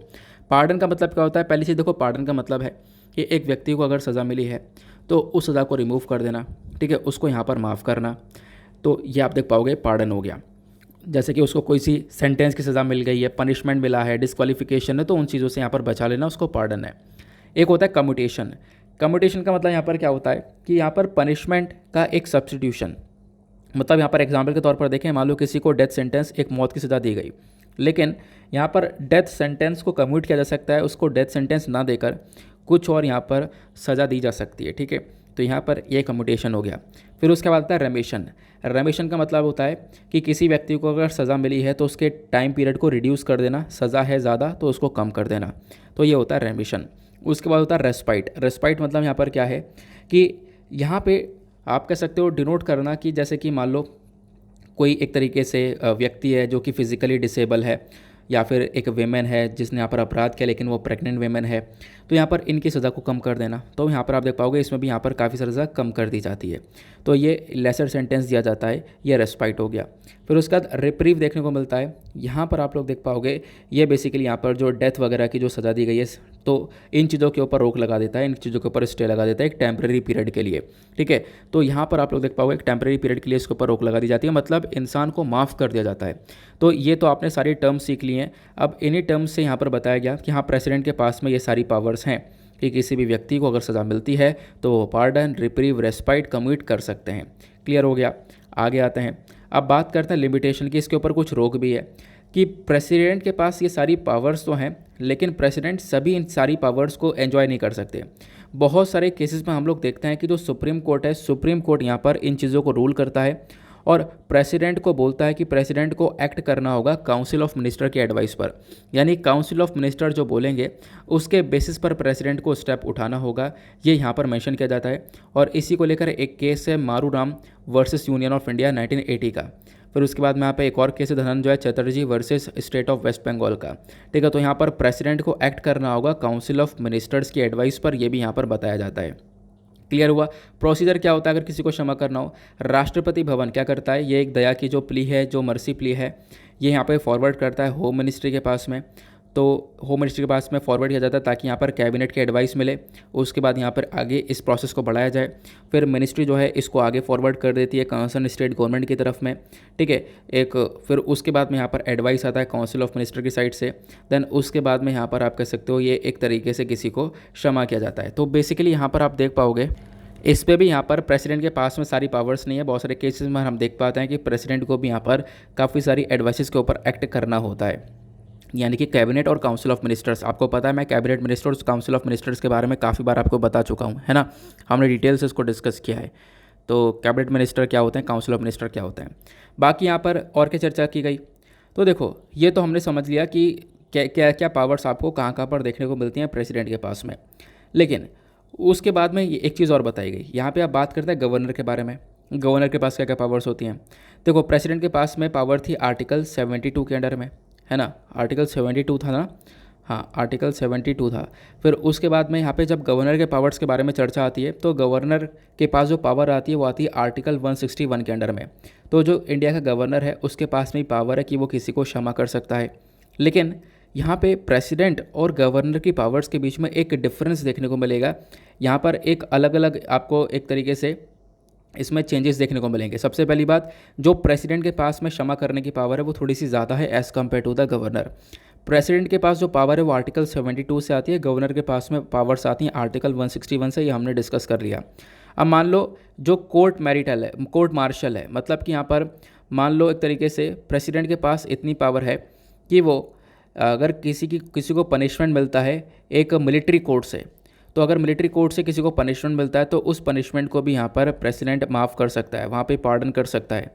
पार्डन का मतलब क्या होता है, पहली चीज़ देखो, पार्डन का मतलब है कि एक व्यक्ति को अगर सज़ा मिली है तो उस सज़ा को रिमूव कर देना। ठीक है, उसको यहाँ पर माफ़ करना। तो ये आप देख पाओगे पार्डन हो गया। जैसे कि उसको कोई सी सेंटेंस की सज़ा मिल गई है, पनिशमेंट मिला है, डिस्क्वालिफिकेशन है, तो उन चीज़ों से यहाँ पर बचा लेना, उसको पार्डन है। एक होता है कम्यूटेशन। कम्यूटेशन का मतलब यहाँ पर क्या होता है कि यहाँ पर पनिशमेंट का एक सब्स्टिट्यूशन। मतलब यहाँ पर एग्जाम्पल के तौर पर देखें, मान लो किसी को डेथ सेंटेंस, एक मौत की सज़ा दी गई, लेकिन यहाँ पर डेथ सेंटेंस को कम्यूट किया जा सकता है, उसको डेथ सेंटेंस ना देकर कुछ और यहाँ पर सज़ा दी जा सकती है। ठीक है, तो यहाँ पर ये कम्यूटेशन हो गया। फिर उसके बाद आता है रेमिशन। रेमिशन का मतलब होता है कि किसी व्यक्ति को अगर सज़ा मिली है तो उसके टाइम पीरियड को रिड्यूस कर देना, सज़ा है ज़्यादा तो उसको कम कर देना, तो ये होता है रेमिशन। उसके बाद होता है रेस्पाइट। रेस्पाइट मतलब यहाँ पर क्या है कि यहाँ पे आप कह सकते हो डिनोट करना कि जैसे कि मान लो कोई एक तरीके से व्यक्ति है जो कि फिज़िकली डिसेबल है, या फिर एक वेमेन है जिसने यहाँ पर अपराध किया लेकिन वो प्रेग्नेंट वेमेन है, तो यहाँ पर इनकी सज़ा को कम कर देना। तो यहाँ पर आप देख पाओगे इसमें भी यहाँ पर काफ़ी सज़ा कम कर दी जाती है, तो ये लेसर सेंटेंस दिया जाता है, ये रेस्पाइट हो गया। फिर उसके बाद रिप्रीव देखने को मिलता है। यहाँ पर आप लोग देख पाओगे ये बेसिकली यहाँ पर जो डेथ वगैरह की जो सज़ा दी गई है, तो इन चीज़ों के ऊपर रोक लगा देता है, इन चीज़ों के ऊपर स्टे लगा देता है एक टेम्प्रेरी पीरियड के लिए। ठीक है, तो यहाँ पर आप लोग देख पाओगे एक टेम्प्रेरी पीरियड के लिए इसके ऊपर रोक लगा दी जाती है, मतलब इंसान को माफ़ कर दिया जाता है। तो ये तो आपने सारी टर्म्स सीख ली हैं। अब इन्हीं टर्म्स से यहाँ पर बताया गया कि हाँ, प्रेसिडेंट के पास में ये सारी पावर्स हैं कि किसी भी व्यक्ति को अगर सज़ा मिलती है तो वो पार्डन, रिप्रीव, रेस्पाइट, कम्यूट कर सकते हैं। क्लियर हो गया। आगे आते हैं, अब बात करते हैं लिमिटेशन की। इसके ऊपर कुछ रोक भी है कि प्रेसिडेंट के पास ये सारी पावर्स तो हैं, लेकिन प्रेसिडेंट सभी इन सारी पावर्स को एंजॉय नहीं कर सकते। बहुत सारे केसेस में हम लोग देखते हैं कि जो सुप्रीम कोर्ट है, सुप्रीम कोर्ट यहाँ पर इन चीज़ों को रूल करता है और प्रेसिडेंट को बोलता है कि प्रेसिडेंट को एक्ट करना होगा काउंसिल ऑफ मिनिस्टर के एडवाइस पर। यानी काउंसिल ऑफ मिनिस्टर जो बोलेंगे उसके बेसिस पर प्रेसिडेंट को स्टेप उठाना होगा, ये यहाँ पर मेंशन किया जाता है। और इसी को लेकर एक केस है मारूराम वर्सेस यूनियन ऑफ इंडिया 1980 का। फिर उसके बाद में यहाँ पे एक और केस है Dhananjay Chatterjee versus state of West Bengal का। ठीक है, तो यहाँ पर प्रेसिडेंट को एक्ट करना होगा काउंसिल ऑफ मिनिस्टर्स की एडवाइस पर, यह भी यहाँ पर बताया जाता है। क्लियर हुआ। प्रोसीजर क्या होता है अगर किसी को क्षमा करना हो, राष्ट्रपति भवन क्या करता है, ये एक दया की जो प्ली है, जो मर्सी प्ली है, ये यहाँ पे फॉरवर्ड करता है होम मिनिस्ट्री के पास में। तो होम मिनिस्ट्री के पास में फॉरवर्ड किया जाता है ताकि यहाँ पर कैबिनेट की एडवाइस मिले। उसके बाद यहाँ पर आगे इस प्रोसेस को बढ़ाया जाए। फिर मिनिस्ट्री जो है इसको आगे फॉरवर्ड कर देती है कंसर्न स्टेट गवर्नमेंट की तरफ में। ठीक है, एक फिर उसके बाद में यहाँ पर एडवाइस आता है काउंसिल ऑफ मिनिस्टर की साइड से। देन उसके बाद में यहाँ पर आप कह सकते हो ये एक तरीके से किसी को क्षमा किया जाता है। तो बेसिकली यहाँ पर आप देख पाओगे इस पे भी यहाँ पर प्रेसिडेंट के पास में सारी पावर्स नहीं है। बहुत सारे केसेस में हम देख पाते हैं कि प्रेसिडेंट को भी यहाँ पर काफ़ी सारी एडवाइसेस के ऊपर एक्ट करना होता है, यानी कि कैबिनेट और काउंसिल ऑफ मिनिस्टर्स। आपको पता है मैं कैबिनेट मिनिस्टर और काउंसिल ऑफ मिनिस्टर्स के बारे में काफ़ी बार आपको बता चुका हूँ, है ना, हमने डिटेल से इसको डिस्कस किया है। तो कैबिनेट मिनिस्टर क्या होते हैं, काउंसिल ऑफ मिनिस्टर क्या होते हैं, बाकी यहाँ पर और क्या चर्चा की गई। तो देखो ये तो हमने समझ लिया कि क्या क्या क्या पावर्स आपको कहाँ कहाँ पर देखने को मिलती हैं प्रेसिडेंट के पास में। लेकिन उसके बाद में ये एक चीज़ और बताई गई, यहाँ पे आप बात करते हैं गवर्नर के बारे में। गवर्नर के पास क्या क्या पावर्स होती हैं। देखो प्रेसिडेंट के पास में पावर थी आर्टिकल 72 के अंडर में, है ना, आर्टिकल 72 था ना, हाँ आर्टिकल 72 था। फिर उसके बाद में यहाँ पे जब गवर्नर के पावर्स के बारे में चर्चा आती है तो गवर्नर के पास जो पावर आती है वो आती है आर्टिकल 161 के अंडर में। तो जो इंडिया का गवर्नर है उसके पास में पावर है कि वो किसी को क्षमा कर सकता है। लेकिन यहाँ पे प्रेसिडेंट और गवर्नर की पावर्स के बीच में एक डिफरेंस देखने को मिलेगा। यहाँ पर एक अलग अलग आपको एक तरीके से इसमें चेंजेस देखने को मिलेंगे। सबसे पहली बात, जो प्रेसिडेंट के पास में क्षमा करने की पावर है वो थोड़ी सी ज़्यादा है as compare to the governor. President के पास जो पावर है वो आर्टिकल 72 से आती है, गवर्नर के पास में पावर्स आती हैं आर्टिकल 161 से, ये हमने डिस्कस कर लिया। अब मान लो जो कोर्ट मैरिटल है, कोर्ट मार्शल है, मतलब कि यहाँ पर मान लो एक तरीके से प्रेसिडेंट के पास इतनी पावर है कि वो अगर किसी को पनिशमेंट मिलता है एक मिलिट्री कोर्ट से, तो अगर मिलिट्री कोर्ट से किसी को पनिशमेंट मिलता है तो उस पनिशमेंट को भी यहाँ पर प्रेसिडेंट माफ़ कर सकता है, वहाँ पे पार्डन कर सकता है।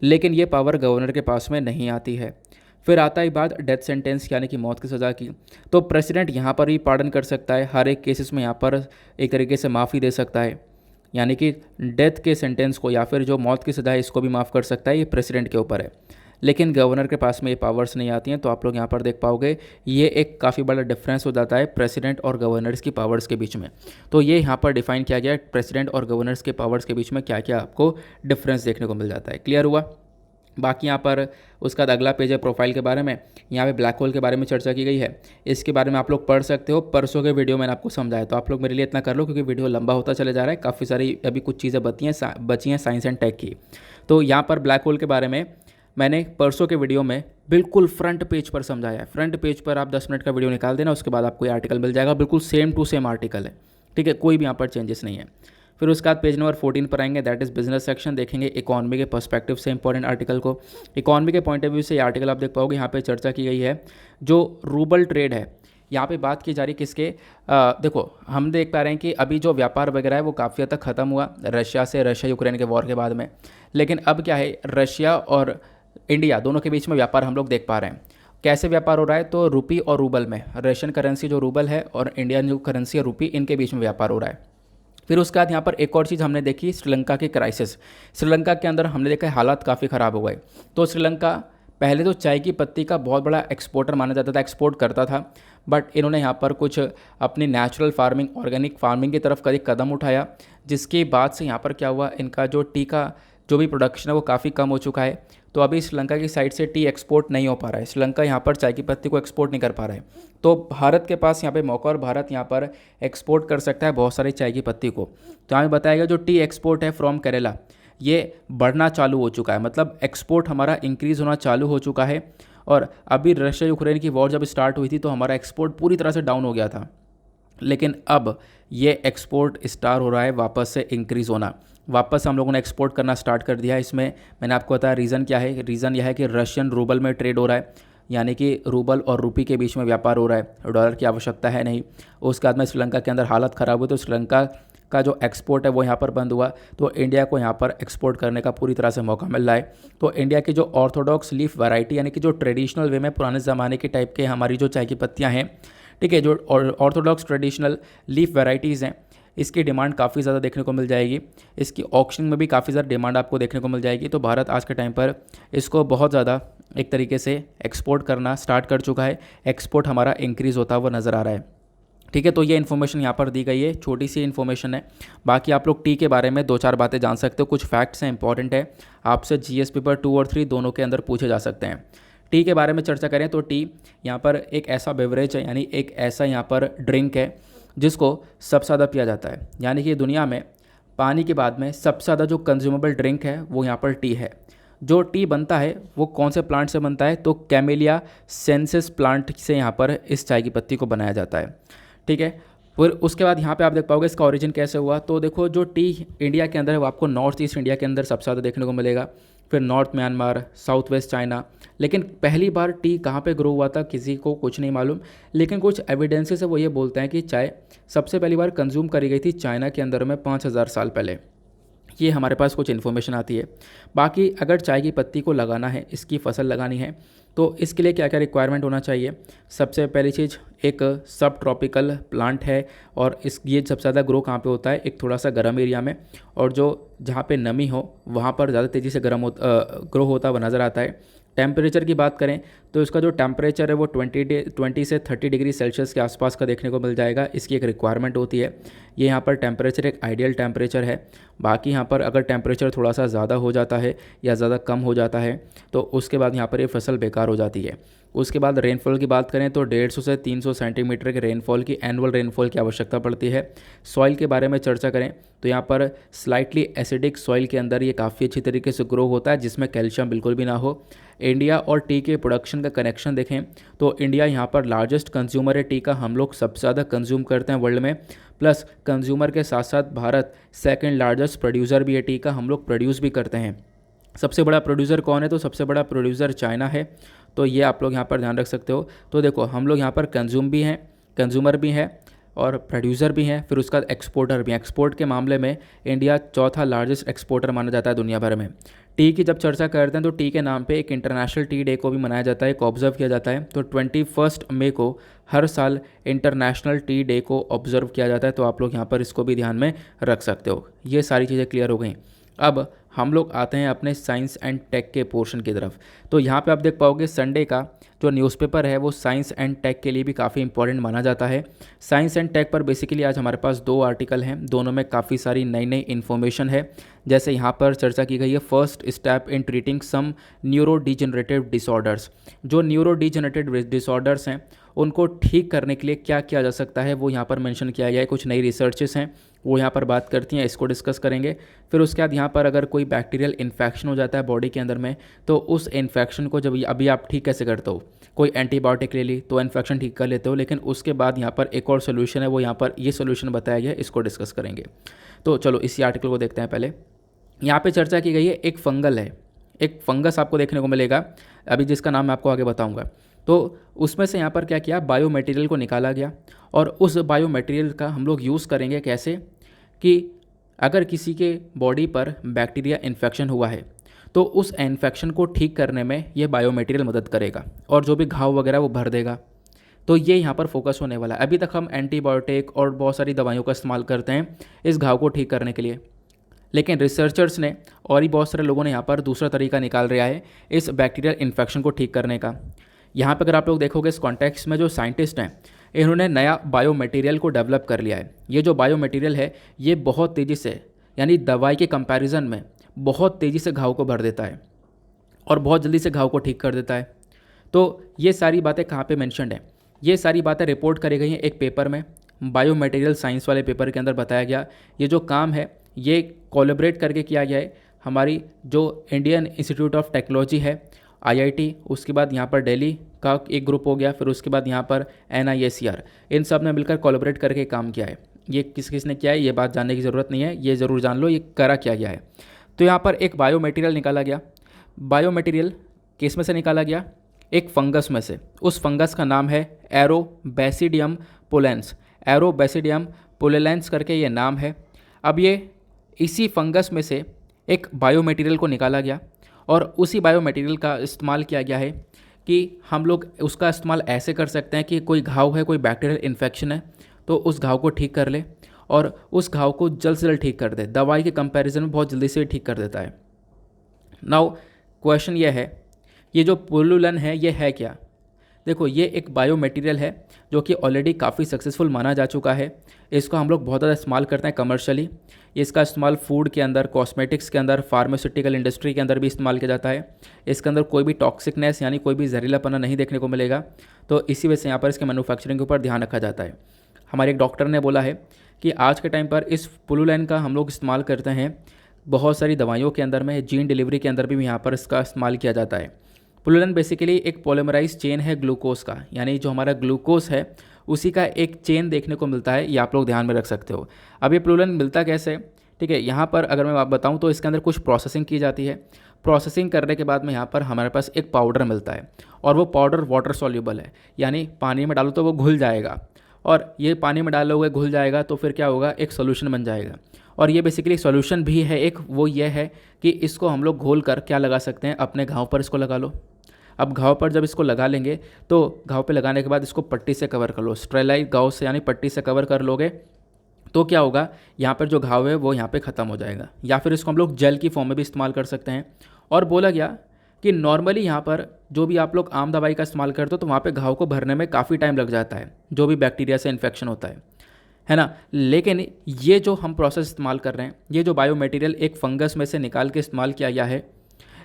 लेकिन ये पावर गवर्नर के पास में नहीं आती है। फिर आता है बात डेथ सेंटेंस यानी कि मौत की सज़ा की, तो प्रेसिडेंट यहाँ पर भी पार्डन कर सकता है, हर एक केसेस में यहाँ पर एक तरीके से माफ़ी दे सकता है। यानी कि डेथ के सेंटेंस को या फिर जो मौत की सज़ा है इसको भी माफ़ कर सकता है, ये प्रेसिडेंट के ऊपर है। लेकिन गवर्नर के पास में ये पावर्स नहीं आती हैं। तो आप लोग यहाँ पर देख पाओगे ये एक काफ़ी बड़ा डिफरेंस हो जाता है प्रेसिडेंट और गवर्नर्स की पावर्स के बीच में। तो ये यहाँ पर डिफाइन किया गया है प्रेसिडेंट और गवर्नर्स के पावर्स के बीच में क्या क्या आपको डिफरेंस देखने को मिल जाता है। क्लियर हुआ? बाकी यहाँ पर उसका अगला पेज है प्रोफाइल के बारे में। यहाँ पे ब्लैक होल के बारे में चर्चा की गई है, इसके बारे में आप लोग पढ़ सकते हो। परसों के वीडियो मैंने आपको समझाया, तो आप लोग मेरे लिए इतना कर लो क्योंकि वीडियो लंबा होता चले जा रहा है। काफ़ी सारी अभी कुछ चीज़ें बची हैं साइंस एंड टेक की। तो यहाँ पर ब्लैक होल के बारे में मैंने परसों के वीडियो में बिल्कुल फ्रंट पेज पर समझाया है। फ्रंट पेज पर आप 10 मिनट का वीडियो निकाल देना, उसके बाद आपको ये आर्टिकल मिल जाएगा, बिल्कुल सेम टू सेम आर्टिकल है। ठीक है, कोई भी यहाँ पर चेंजेस नहीं है। फिर उसके बाद पेज नंबर 14 पर आएंगे, दैट इज़ बिजनेस सेक्शन। देखेंगे इकोनॉमी के पर्सपेक्टिव से इंपॉर्टेंट आर्टिकल को। इकोनॉमी के पॉइंट ऑफ व्यू से ये आर्टिकल आप देख पाओगे, यहाँ पे चर्चा की गई है जो रूबल ट्रेड है। यहाँ पे बात की जा रही किसके, देखो हम देख पा रहे हैं कि अभी जो व्यापार वगैरह है वो काफ़ी हद तक ख़त्म हुआ रशिया यूक्रेन के वॉर के बाद में। लेकिन अब क्या है, रशिया और इंडिया दोनों के बीच में व्यापार हम लोग देख पा रहे हैं। कैसे व्यापार हो रहा है, तो रुपी और रूबल में, रशियन करेंसी जो रूबल है और इंडियन जो करेंसी है रुपी, इनके बीच में व्यापार हो रहा है। फिर उसके बाद यहाँ पर एक और चीज़ हमने देखी, श्रीलंका की क्राइसिस। श्रीलंका के अंदर हमने देखा हालात काफ़ी ख़राब हो गए। तो श्रीलंका पहले तो चाय की पत्ती का बहुत बड़ा एक्सपोर्टर माना जाता था, एक्सपोर्ट करता था, बट इन्होंने यहाँ पर कुछ अपनी नेचुरल फार्मिंग, ऑर्गेनिक फार्मिंग की तरफ कभी कदम उठाया, जिसके बाद से यहाँ पर क्या हुआ, इनका जो टी का जो भी प्रोडक्शन है वो काफ़ी कम हो चुका है। तो अभी श्रीलंका की साइड से टी एक्सपोर्ट नहीं हो पा रहा है, श्रीलंका यहाँ पर चाय की पत्ती को एक्सपोर्ट नहीं कर पा रहा है। तो भारत के पास यहाँ पे मौका, और भारत यहाँ पर एक्सपोर्ट कर सकता है बहुत सारी चाय की पत्ती को। तो हमें बताया गया जो टी एक्सपोर्ट है फ्रॉम केरला, ये बढ़ना चालू हो चुका है, मतलब एक्सपोर्ट हमारा इंक्रीज़ होना चालू हो चुका है। और अभी रशिया यूक्रेन की वॉर जब स्टार्ट हुई थी तो हमारा एक्सपोर्ट पूरी तरह से डाउन हो गया था, लेकिन अब ये एक्सपोर्ट स्टार्ट हो रहा है वापस से इंक्रीज़ होना। वापस हम लोगों ने एक्सपोर्ट करना स्टार्ट कर दिया है। इसमें मैंने आपको बताया रीज़न क्या है, रीज़न यह है कि रशियन रूबल में ट्रेड हो रहा है, यानी कि रूबल और रुपी के बीच में व्यापार हो रहा है, डॉलर की आवश्यकता है नहीं। उसके बाद में श्रीलंका के अंदर हालत ख़राब हुई तो श्रीलंका का जो एक्सपोर्ट है वो यहाँ पर बंद हुआ, तो इंडिया को यहाँ पर एक्सपोर्ट करने का पूरी तरह से मौका मिल रहा है। तो इंडिया की जो ऑर्थोडॉक्स लीफ वैरायटी, यानी कि जो ट्रेडिशनल वे में पुराने ज़माने के टाइप के हमारी जो चाय की पत्तियाँ हैं, ठीक है, जो ऑर्थोडॉक्स ट्रेडिशनल लीफ वैराइटीज़ हैं, इसकी डिमांड काफ़ी ज़्यादा देखने को मिल जाएगी। इसकी ऑक्शन में भी काफ़ी ज़्यादा डिमांड आपको देखने को मिल जाएगी। तो भारत आज के टाइम पर इसको बहुत ज़्यादा एक तरीके से एक्सपोर्ट करना स्टार्ट कर चुका है, एक्सपोर्ट हमारा इंक्रीज़ होता हुआ नज़र आ रहा है। ठीक है, तो ये इन्फॉर्मेशन यहाँ पर दी गई है, छोटी सी इन्फॉर्मेशन है। बाकी आप लोग टी के बारे में 2-4 बातें जान सकते हो, कुछ फैक्ट्स हैं इंपॉर्टेंट है, आपसे जीएस पेपर 2 और 3 दोनों के अंदर पूछे जा सकते हैं। टी के बारे में चर्चा करें तो टी यहाँ पर एक ऐसा बेवरेज है, यानी एक ऐसा यहाँ पर ड्रिंक है जिसको सबसे ज़्यादा पिया जाता है, यानी कि दुनिया में पानी के बाद में सबसे ज़्यादा जो कंज्यूमेबल ड्रिंक है वो यहाँ पर टी है। जो टी बनता है वो कौन से प्लांट से बनता है, तो कैमेलिया सेंसिस प्लांट से यहाँ पर इस चाय की पत्ती को बनाया जाता है। ठीक है, फिर उसके बाद यहाँ पे आप देख पाओगे इसका ओरिजिन कैसे हुआ। तो देखो जो टी इंडिया के अंदर है वो आपको नॉर्थ ईस्ट इंडिया के अंदर सबसे ज़्यादा देखने को मिलेगा, फिर north Myanmar, south west China. लेकिन पहली बार टी कहाँ पे ग्रो हुआ था किसी को कुछ नहीं मालूम, लेकिन कुछ एविडेंसेस है वो ये बोलते हैं कि चाय सबसे पहली बार कंज्यूम करी गई थी चाइना के अंदर में 5000 साल पहले। ये हमारे पास कुछ इन्फॉर्मेशन आती है। बाकी अगर चाय की पत्ती को लगाना है, इसकी फसल लगानी है, तो इसके लिए क्या क्या रिक्वायरमेंट होना चाहिए। सबसे पहली चीज़, एक सब ट्रॉपिकल प्लांट है, और ये सबसे ज़्यादा ग्रो कहाँ पे होता है, एक थोड़ा सा गर्म एरिया में, और जो जहाँ पे नमी हो वहाँ पर ज़्यादा तेज़ी से ग्रो होता हुआ नज़र आता है। टेम्परेचर की बात करें तो इसका जो टेम्परेचर है वो 20 से 30 डिग्री सेल्सियस के आसपास का देखने को मिल जाएगा, इसकी एक रिक्वायरमेंट होती है। ये यहाँ पर टेम्परेचर एक आइडियल टेम्परेचर है। बाकी यहाँ पर अगर टेम्परेचर थोड़ा सा ज़्यादा हो जाता है या ज़्यादा कम हो जाता है तो उसके बाद यहाँ पर ये फसल बेकार हो जाती है। उसके बाद रेनफॉल की बात करें तो 150 से 300 सेंटीमीटर के रेनफॉल की एनुअल रेनफॉल की आवश्यकता पड़ती है। सॉइल के बारे में चर्चा करें तो यहाँ पर स्लाइटली एसिडिक सॉइल के अंदर ये काफ़ी अच्छी तरीके से ग्रो होता है, जिसमें कैल्शियम बिल्कुल भी ना हो। इंडिया और टी के प्रोडक्शन का कनेक्शन देखें तो इंडिया यहाँ पर लार्जेस्ट कंज्यूमर है टी का, हम लोग सबसे ज़्यादा कंज्यूम करते हैं वर्ल्ड में। प्लस कंज्यूमर के साथ साथ भारत सेकंड लार्जेस्ट प्रोड्यूसर भी है टी का, हम लोग प्रोड्यूस भी करते हैं। सबसे बड़ा प्रोड्यूसर कौन है, तो सबसे बड़ा प्रोड्यूसर चाइना है। तो ये आप लोग यहाँ पर ध्यान रख सकते हो। तो देखो हम लोग यहाँ पर कंज्यूमर भी हैं और प्रोड्यूसर भी हैं, फिर उसका एक्सपोर्टर भी हैं। एक्सपोर्ट के मामले में इंडिया चौथा लार्जेस्ट एक्सपोर्टर माना जाता है दुनिया भर में। टी की जब चर्चा करते हैं तो टी के नाम पे एक इंटरनेशनल टी डे को भी मनाया जाता है, एक ऑब्जर्व किया जाता है। तो 21 मई को हर साल इंटरनेशनल टी डे को ऑब्जर्व किया जाता है। तो आप लोग यहाँ पर इसको भी ध्यान में रख सकते हो। ये सारी चीज़ें क्लियर हो गई। अब हम लोग आते हैं अपने साइंस एंड टेक के पोर्शन की तरफ। तो यहाँ पे आप देख पाओगे संडे का जो न्यूज़पेपर है वो साइंस एंड टेक के लिए भी काफ़ी इंपॉर्टेंट माना जाता है। साइंस एंड टेक पर बेसिकली आज हमारे पास 2 आर्टिकल हैं, दोनों में काफ़ी सारी नई नई इन्फॉर्मेशन है। जैसे यहाँ पर चर्चा की गई है first step in treating some neurodegenerative disorders. जो न्यूरो डिजेनरेटिव डिसऑर्डर्स हैं उनको ठीक करने के लिए क्या किया जा सकता है वो यहाँ पर मेंशन किया गया है। कुछ नई रिसर्चेस हैं वो यहाँ पर बात करती हैं, इसको डिस्कस करेंगे। फिर उसके बाद यहाँ पर अगर कोई बैक्टीरियल इन्फेक्शन हो जाता है बॉडी के अंदर में तो उस इन्फेक्शन को जब अभी आप ठीक कैसे करते हो, कोई एंटीबायोटिक ले ली तो इन्फेक्शन ठीक कर लेते हो, लेकिन उसके बाद यहाँ पर एक और सोल्यूशन है, वो यहाँ पर ये सोल्यूशन बताया गया है, इसको डिस्कस करेंगे। तो चलो इसी आर्टिकल को देखते हैं। पहले यहाँ पे चर्चा की गई है एक फंगल है, एक फंगस आपको देखने को मिलेगा अभी जिसका नाम मैं आपको आगे बताऊंगा। तो उसमें से यहाँ पर क्या किया, बायो मटेरियल को निकाला गया और उस बायो मटेरियल का हम लोग यूज़ करेंगे कैसे कि अगर किसी के बॉडी पर बैक्टीरिया इन्फेक्शन हुआ है तो उस इन्फेक्शन को ठीक करने में ये बायो मटेरियल मदद करेगा और जो भी घाव वगैरह वो भर देगा। तो ये यहाँ पर फोकस होने वाला है। अभी तक हम एंटीबायोटिक और बहुत सारी दवाइयों का इस्तेमाल करते हैं इस घाव को ठीक करने के लिए, लेकिन रिसर्चर्स ने और ही बहुत सारे लोगों ने यहाँ पर दूसरा तरीका निकाल रहा है इस बैक्टीरियल इन्फेक्शन को ठीक करने का। यहाँ पर अगर आप लोग देखोगे इस कॉन्टेक्स्ट में जो साइंटिस्ट हैं इन्होंने नया बायो मटेरियल को डेवलप कर लिया है। ये जो बायो मटेरियल है ये बहुत तेज़ी से, यानी दवाई के कंपैरिजन में बहुत तेज़ी से घाव को भर देता है और बहुत जल्दी से घाव को ठीक कर देता है। तो ये सारी बातें कहाँ पे मेंशन्ड है, ये सारी बातें रिपोर्ट करी गई हैं एक पेपर में, बायो मटेरियल साइंस वाले पेपर के अंदर बताया गया। ये जो काम है ये कोलैबोरेट करके किया गया है, हमारी जो इंडियन इंस्टीट्यूट ऑफ टेक्नोलॉजी है IIT, उसके बाद यहाँ पर दिल्ली का एक ग्रुप हो गया, फिर उसके बाद यहाँ पर NIACR, इन सब ने मिलकर कोलैबोरेट करके काम किया है। ये किस किस ने किया है ये बात जानने की ज़रूरत नहीं है, ये ज़रूर जान लो ये करा क्या गया है। तो यहाँ पर एक बायो मटेरियल निकाला गया। बायो मटेरियल किस में से निकाला गया, एक फंगस में से। उस फंगस का नाम है एरोबैसिडियम पोलेंस। एरोबैसिडियम पोलेंस करके ये नाम है। अब ये इसी फंगस में से एक बायो मटेरियल को निकाला गया और उसी बायो मटेरियल का इस्तेमाल किया गया है कि हम लोग उसका इस्तेमाल ऐसे कर सकते हैं कि कोई घाव है, कोई बैक्टीरियल इन्फेक्शन है तो उस घाव को ठीक कर ले और उस घाव को जल्द से जल्द ठीक कर दे, दवाई के कंपैरिजन में बहुत जल्दी से ठीक कर देता है। नाउ क्वेश्चन ये है, ये जो पुलुलन है ये है क्या। देखो ये एक बायो मटेरियल है जो कि ऑलरेडी काफ़ी सक्सेसफुल माना जा चुका है। इसको हम लोग बहुत ज़्यादा इस्तेमाल करते हैं कमर्शियली। इसका इस्तेमाल फूड के अंदर, कॉस्मेटिक्स के अंदर, फार्मास्यूटिकल इंडस्ट्री के अंदर भी इस्तेमाल किया जाता है। इसके अंदर कोई भी टॉक्सिकनेस यानी कोई भी जहरीलापना नहीं देखने को मिलेगा। तो इसी वजह से यहाँ पर इसके मैन्युफैक्चरिंग के ऊपर ध्यान रखा जाता है। हमारे एक डॉक्टर ने बोला है कि आज के टाइम पर इस पुलुलन का हम लोग इस्तेमाल करते हैं बहुत सारी दवाइयों के अंदर में, जीन डिलीवरी के अंदर भी यहाँ पर इसका इस्तेमाल किया जाता है। पुलुलन बेसिकली एक पॉलीमराइज चेन है ग्लूकोज का, यानी जो हमारा ग्लूकोज है उसी का एक चेन देखने को मिलता है, ये आप लोग ध्यान में रख सकते हो। अब ये पुलुलन मिलता कैसे, ठीक है, यहाँ पर अगर मैं आप बताऊँ तो इसके अंदर कुछ प्रोसेसिंग की जाती है। प्रोसेसिंग करने के बाद में यहाँ पर हमारे पास एक पाउडर मिलता है और वो पाउडर वाटर सॉल्युबल है, यानी पानी में डालो तो वो घुल जाएगा और ये पानी में डालोगे घुल जाएगा तो फिर क्या होगा, एक सोल्यूशन बन जाएगा। और ये बेसिकली सोल्यूशन भी है एक, वो ये है कि इसको हम लोग घोल कर क्या लगा सकते हैं, अपने घाव पर इसको लगा लो। अब घाव पर जब इसको लगा लेंगे तो घाव पे लगाने के बाद इसको पट्टी से कवर कर लो, स्टेरिलाइज घाव से यानी पट्टी से कवर कर लोगे तो क्या होगा, यहाँ पर जो घाव है वो यहाँ पे ख़त्म हो जाएगा। या फिर इसको हम लोग जेल की फॉर्म में भी इस्तेमाल कर सकते हैं। और बोला गया कि नॉर्मली यहाँ पर जो भी आप लोग आम दवाई का इस्तेमाल करते हो तो वहाँ पे घाव को भरने में काफ़ी टाइम लग जाता है, जो भी बैक्टीरिया से इन्फेक्शन होता है ना। लेकिन ये जो हम प्रोसेस इस्तेमाल कर रहे हैं, ये जो बायो मटेरियल एक फंगस में से निकाल के इस्तेमाल किया गया है,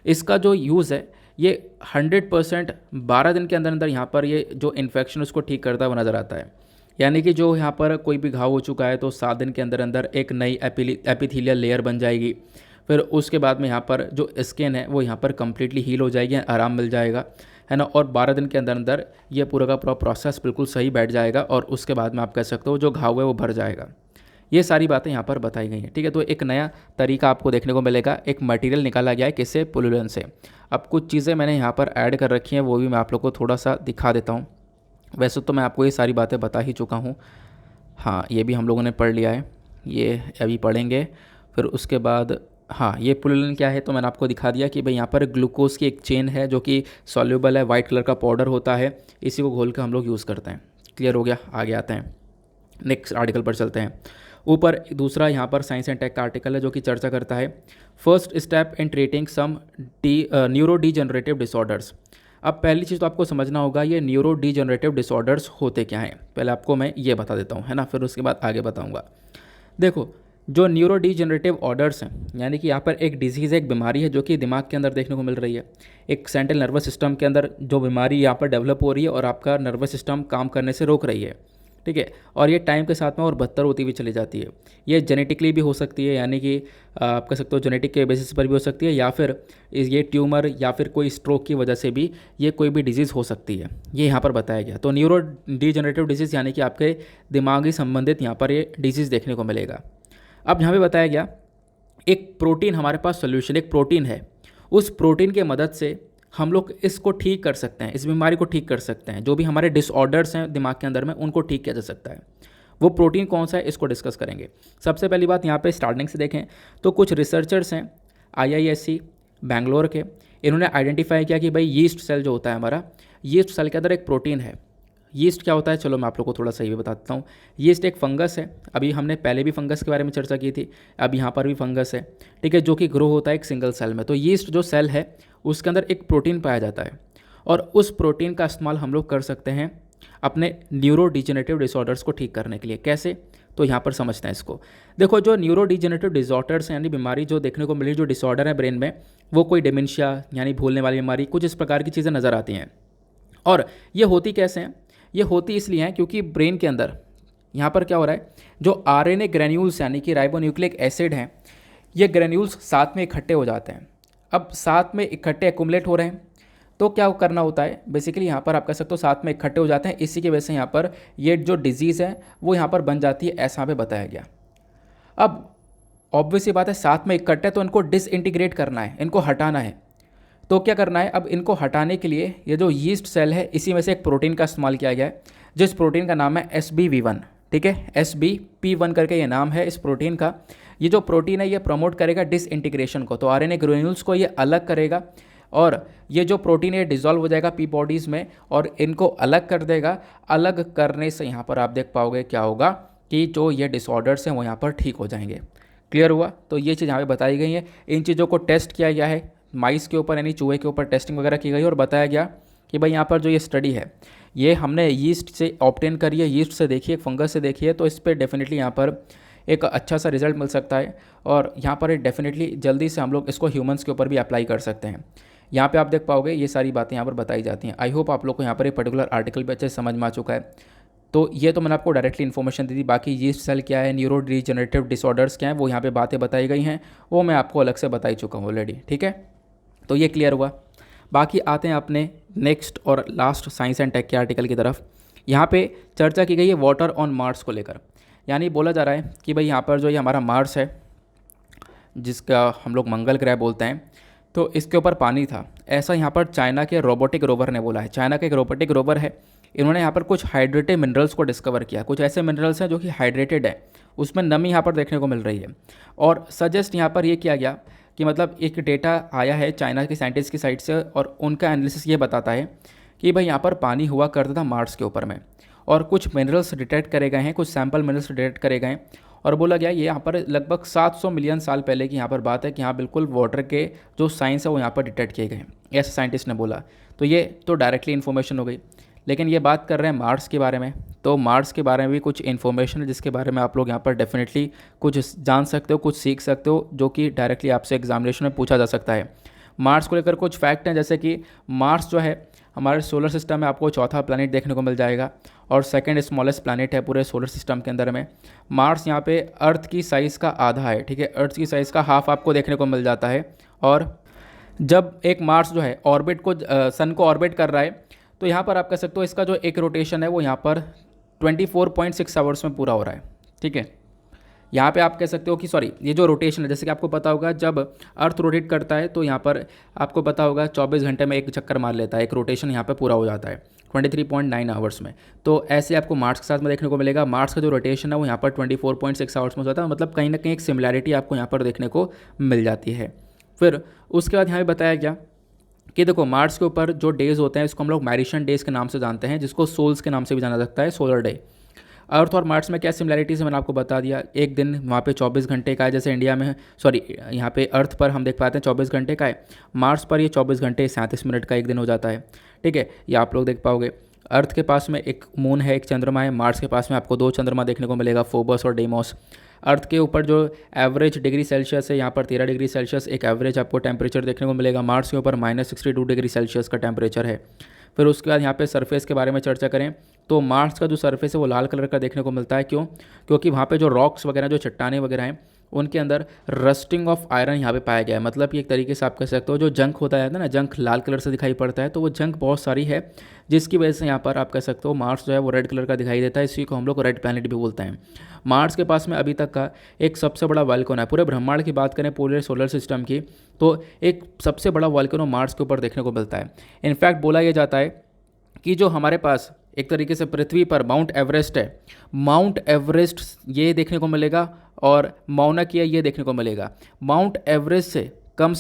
इसका जो यूज़ है ये 100% 12 दिन के अंदर अंदर यहाँ पर ये जो इन्फेक्शन उसको ठीक करता हुआ नज़र आता है। यानी कि जो यहाँ पर कोई भी घाव हो चुका है तो 7 दिन के अंदर अंदर एक नई एपिथेलियल लेयर बन जाएगी। फिर उसके बाद में यहाँ पर जो स्किन है वो यहाँ पर कम्प्लीटली हील हो जाएगी, आराम मिल जाएगा, है ना। और 12 दिन के अंदर अंदर ये पूरा का पूरा प्रोसेस बिल्कुल सही बैठ जाएगा और उसके बाद में आप कह सकते हो जो घाव है वो भर जाएगा। ये सारी बातें यहाँ पर बताई गई हैं, ठीक है। तो एक नया तरीका आपको देखने को मिलेगा, एक मटेरियल निकाला गया है किससे, पुलुलन से। अब कुछ चीज़ें मैंने यहाँ पर ऐड कर रखी हैं, वो भी मैं आप लोग को थोड़ा सा दिखा देता हूँ। वैसे तो मैं आपको ये सारी बातें बता ही चुका हूँ, हाँ ये भी हम लोगों ने पढ़ लिया है, ये अभी पढ़ेंगे। फिर उसके बाद हाँ, ये पुलिन क्या है तो मैंने आपको दिखा दिया कि भाई यहाँ पर ग्लूकोज की एक चेन है जो कि सॉल्यूबल है, वाइट कलर का पाउडर होता है, इसी को घोल के हम लोग यूज़ करते हैं। क्लियर हो गया, आगे आते हैं, नेक्स्ट आर्टिकल पर चलते हैं। ऊपर दूसरा यहाँ पर साइंस एंड टेक का आर्टिकल है जो कि चर्चा करता है first step in treating some neurodegenerative disorders. अब पहली चीज़ तो आपको समझना होगा ये न्यूरो डीजनरेटिव डिसऑर्डर्स होते क्या हैं, पहले आपको मैं ये बता देता हूँ, है ना, फिर उसके बाद आगे बताऊँगा। देखो, जो न्यूरो डीजनरेटिव ऑर्डर्स हैं, यानी कि यहाँ पर एक डिजीज़, एक बीमारी है जो कि दिमाग के अंदर देखने को मिल रही है, एक सेंट्रल नर्वस सिस्टम के अंदर जो बीमारी यहाँ पर डेवलप हो रही है और आपका नर्वस सिस्टम काम करने से रोक रही है, ठीक है, और ये टाइम के साथ में और बदतर होती हुई चली जाती है। ये जेनेटिकली भी हो सकती है, यानी कि आप कह सकते हो जेनेटिक के बेसिस पर भी हो सकती है, या फिर ये ट्यूमर या फिर कोई स्ट्रोक की वजह से भी ये कोई भी डिजीज़ हो सकती है, ये यहाँ पर बताया गया। तो न्यूरो डीजनरेटिव डिजीज़ यानी कि आपके दिमागी संबंधित यहाँ पर ये डिजीज़ देखने को मिलेगा। अब यहाँ पे बताया गया एक प्रोटीन, हमारे पास सोल्यूशन एक प्रोटीन है, उस प्रोटीन के मदद से हम लोग इसको ठीक कर सकते हैं, इस बीमारी को ठीक कर सकते हैं, जो भी हमारे डिसऑर्डर्स हैं दिमाग के अंदर में उनको ठीक किया जा सकता है। वो प्रोटीन कौन सा है इसको डिस्कस करेंगे। सबसे पहली बात यहाँ पे स्टार्टिंग से देखें तो कुछ रिसर्चर्स हैं IISc बैंगलोर के, इन्होंने आइडेंटिफाई किया कि भाई यीस्ट सेल जो होता है हमारा, यीस्ट सेल के अंदर एक प्रोटीन है। यीस्ट क्या होता है, चलो मैं आप लोग को थोड़ा सा ये भी बताता हूँ। यीस्ट एक फंगस है, अभी हमने पहले भी फंगस के बारे में चर्चा की थी, अब यहाँ पर भी फंगस है, ठीक है, जो कि ग्रो होता है एक सिंगल सेल में। तो यीस्ट जो सेल है उसके अंदर एक प्रोटीन पाया जाता है, और उस प्रोटीन का इस्तेमाल हम लोग कर सकते हैं अपने न्यूरो डिजेनरेटिव डिसऑर्डर्स को ठीक करने के लिए। कैसे, तो यहाँ पर समझते हैं इसको। देखो, जो न्यूरो डिजेनरेटिव डिसऑर्डर्स हैं, यानी बीमारी जो देखने को मिली, जो डिसऑर्डर है ब्रेन में, वो कोई डिमेंशिया यानी भूलने वाली बीमारी, कुछ इस प्रकार की चीज़ें नज़र आती हैं। और ये होती कैसे हैं, ये होती इसलिए हैं क्योंकि ब्रेन के अंदर यहाँ पर क्या हो रहा है, जो RNA ग्रेन्यूल्स यानी कि राइबोन्यूक्लिक एसिड हैं, ये ग्रेन्यूल्स साथ में इकट्ठे हो जाते हैं। अब साथ में इकट्ठे एक्युमुलेट हो रहे हैं, तो क्या करना होता है बेसिकली, यहाँ पर आप कह सकते हो साथ में इकट्ठे हो जाते हैं, इसी की वजह से यहाँ पर ये जो डिजीज़ है वो यहाँ पर बन जाती है, ऐसा यहाँ पे बताया गया। अब ऑब्वियस ये बात है, साथ में इकट्ठे तो इनको डिसइंटीग्रेट करना है, इनको हटाना है। तो क्या करना है, अब इनको हटाने के लिए ये जो यीस्ट सेल है इसी में से एक प्रोटीन का इस्तेमाल किया गया है, जिस प्रोटीन का नाम है SBP1, ठीक है, SBP1 करके ये नाम है इस प्रोटीन का। ये जो प्रोटीन है ये प्रमोट करेगा डिसइंटीग्रेशन को, तो RNA ग्रेन्यूल्स को ये अलग करेगा, और ये जो प्रोटीन है डिजॉल्व हो जाएगा पी बॉडीज़ में और इनको अलग कर देगा। अलग करने से यहाँ पर आप देख पाओगे क्या होगा कि जो ये डिसऑर्डर्स हैं वो यहाँ पर ठीक हो जाएंगे। क्लियर हुआ, तो ये चीज़ यहाँ पे बताई गई है। इन चीज़ों को टेस्ट किया गया है माइस के ऊपर, यानी चूहे के ऊपर टेस्टिंग वगैरह की गई, और बताया गया कि भाई यहाँ पर जो ये स्टडी है ये हमने यीस्ट से ऑब्टेन करी है, यीस्ट से देखिए, फंगस से देखिए, तो इस पर डेफिनेटली यहाँ पर एक अच्छा सा रिजल्ट मिल सकता है, और यहाँ पर डेफिनेटली जल्दी से हम लोग इसको ह्यूमंस के ऊपर भी अप्लाई कर सकते हैं। यहाँ पे आप देख पाओगे ये सारी बातें यहाँ पर बताई जाती हैं। आई होप आप लोग को यहाँ पर एक पर्टिकुलर आर्टिकल भी अच्छे से समझ में आ चुका है। तो ये तो मैंने आपको डायरेक्टली इन्फॉर्मेशन दी थी, बाकी यीस्ट सेल क्या है, न्यूरो डीजनरेटिव डिसऑर्डर्स क्या है, वो यहाँ पे बातें बताई गई हैं, वो मैं आपको अलग से बता ही चुका हूँ ऑलरेडी, ठीक है। तो ये क्लियर हुआ। बाकी आते हैं अपने नेक्स्ट और लास्ट साइंस एंड टेक के आर्टिकल की तरफ। यहाँ पे चर्चा की गई है वाटर ऑन मार्स को लेकर, यानी बोला जा रहा है कि भाई यहाँ पर जो ये हमारा मार्स है, जिसका हम लोग मंगल ग्रह बोलते हैं, तो इसके ऊपर पानी था, ऐसा यहाँ पर चाइना के रोबोटिक रोवर ने बोला है। चाइना का एक रोबोटिक रोवर है, इन्होंने यहाँ पर कुछ हाइड्रेटेड मिनरल्स को डिस्कवर किया। कुछ ऐसे मिनरल्स हैं जो कि हाइड्रेटेड है, उसमें नमी यहाँ पर देखने को मिल रही है, और सजेस्ट यहाँ पर ये किया गया कि मतलब एक डेटा आया है चाइना के साइंटिस्ट की साइड से, और उनका एनालिसिस ये बताता है कि भाई यहाँ पर पानी हुआ करता था मार्स के ऊपर में, और कुछ मिनरल्स डिटेक्ट करे गए हैं, कुछ सैम्पल मिनरल्स डिटेक्ट करे गए हैं, और बोला गया ये यहाँ पर लगभग 700 मिलियन साल पहले की यहाँ पर बात है कि यहाँ बिल्कुल वाटर के जो साइंस है वो यहाँ पर डिटेक्ट किए गए हैं, ऐसे साइंटिस्ट ने बोला। तो ये तो डायरेक्टली इन्फॉर्मेशन हो गई, लेकिन ये बात कर रहे हैं मार्स के बारे में, तो मार्स के बारे में भी कुछ इन्फॉर्मेशन है जिसके बारे में आप लोग यहाँ पर डेफिनेटली कुछ जान सकते हो, कुछ सीख सकते हो, जो कि डायरेक्टली आपसे एग्जामिनेशन में पूछा जा सकता है। मार्स को लेकर कुछ फैक्ट हैं, जैसे कि मार्स जो है हमारे सोलर सिस्टम में आपको चौथा प्लैनेट देखने को मिल जाएगा, और सेकंड स्मॉलेस्ट प्लैनेट है पूरे सोलर सिस्टम के अंदर में। मार्स यहाँ पे अर्थ की साइज़ का आधा है, ठीक है, अर्थ की साइज़ का हाफ आपको देखने को मिल जाता है। और जब एक मार्स जो है ऑर्बिट को सन को ऑर्बिट कर रहा है, तो यहाँ पर आप कह सकते हो इसका जो एक रोटेशन है वो यहाँ पर 24.6 आवर्स में पूरा हो रहा है, ठीक है। यहाँ पे आप कह सकते हो कि सॉरी, ये जो रोटेशन है, जैसे कि आपको पता होगा जब अर्थ रोटेट करता है तो यहाँ पर आपको पता होगा 24 घंटे में एक चक्कर मार लेता है, एक रोटेशन यहाँ पे पूरा हो जाता है 23.9 आवर्स में। तो ऐसे आपको मार्स के साथ में देखने को मिलेगा। मार्स का जो रोटेशन है वो यहाँ पर 24.6 आवर्स में हो जाता है, मतलब कहीं ना कहीं एक सिमिलैरिटी आपको यहाँ पर देखने को मिल जाती है। फिर उसके बाद यहाँ पे बताया गया कि देखो मार्स के ऊपर जो डेज़ होते हैं इसको हम लोग मैरिशन डेज़ के नाम से जानते हैं, जिसको सोल्स के नाम से भी जाना जाता है, सोलर डे। अर्थ और मार्स में क्या सिमिलैरिटीज़ है मैंने आपको बता दिया। एक दिन वहाँ पे 24 घंटे का है, जैसे इंडिया में सॉरी यहाँ पे अर्थ पर हम देख पाते हैं 24 घंटे का है, मार्स पर ये 24 घंटे 37 मिनट का एक दिन हो जाता है। ठीक है, ये आप लोग देख पाओगे। अर्थ के पास में एक मून है, एक चंद्रमा है। मार्स के पास में आपको 2 चंद्रमा देखने को मिलेगा, फोबस और डेमोस। अर्थ के ऊपर जो एवरेज डिग्री सेल्सियस है यहाँ पर 13 डिग्री सेल्सियस एक एवरेज आपको टेम्परेचर देखने को मिलेगा। मार्स के ऊपर -62 डिग्री सेल्सियस का टेम्परेचर है। फिर उसके बाद यहाँ पे सरफेस के बारे में चर्चा करें तो मार्स का जो सरफेस है वो लाल कलर का देखने को मिलता है। क्यों? क्योंकि वहाँ पे जो रॉक्स वगैरह, जो चट्टाने वगैरह हैं, उनके अंदर रस्टिंग ऑफ आयरन यहाँ पे पाया गया है। मतलब कि एक तरीके से आप कह सकते हो जो जंक होता है ना, जंक लाल कलर से दिखाई पड़ता है, तो वो जंक बहुत सारी है, जिसकी वजह से यहाँ पर आप कह सकते हो मार्स जो है वो रेड कलर का दिखाई देता है। इसी को हम लोग रेड प्लैनेट भी बोलते हैं। मार्स के पास में अभी तक का एक सबसे बड़ा वॉल्केनो है। पूरे ब्रह्मांड की बात करें, पूरे सोलर सिस्टम की, तो एक सबसे बड़ा वॉल्केनो मार्स के ऊपर देखने को मिलता है। इनफैक्ट बोला यह जाता है कि जो हमारे पास एक तरीके से पृथ्वी पर माउंट एवरेस्ट है, माउंट एवरेस्ट ये देखने को मिलेगा और माउना किया ये देखने को मिलेगा। माउंट एवरेस्ट से कम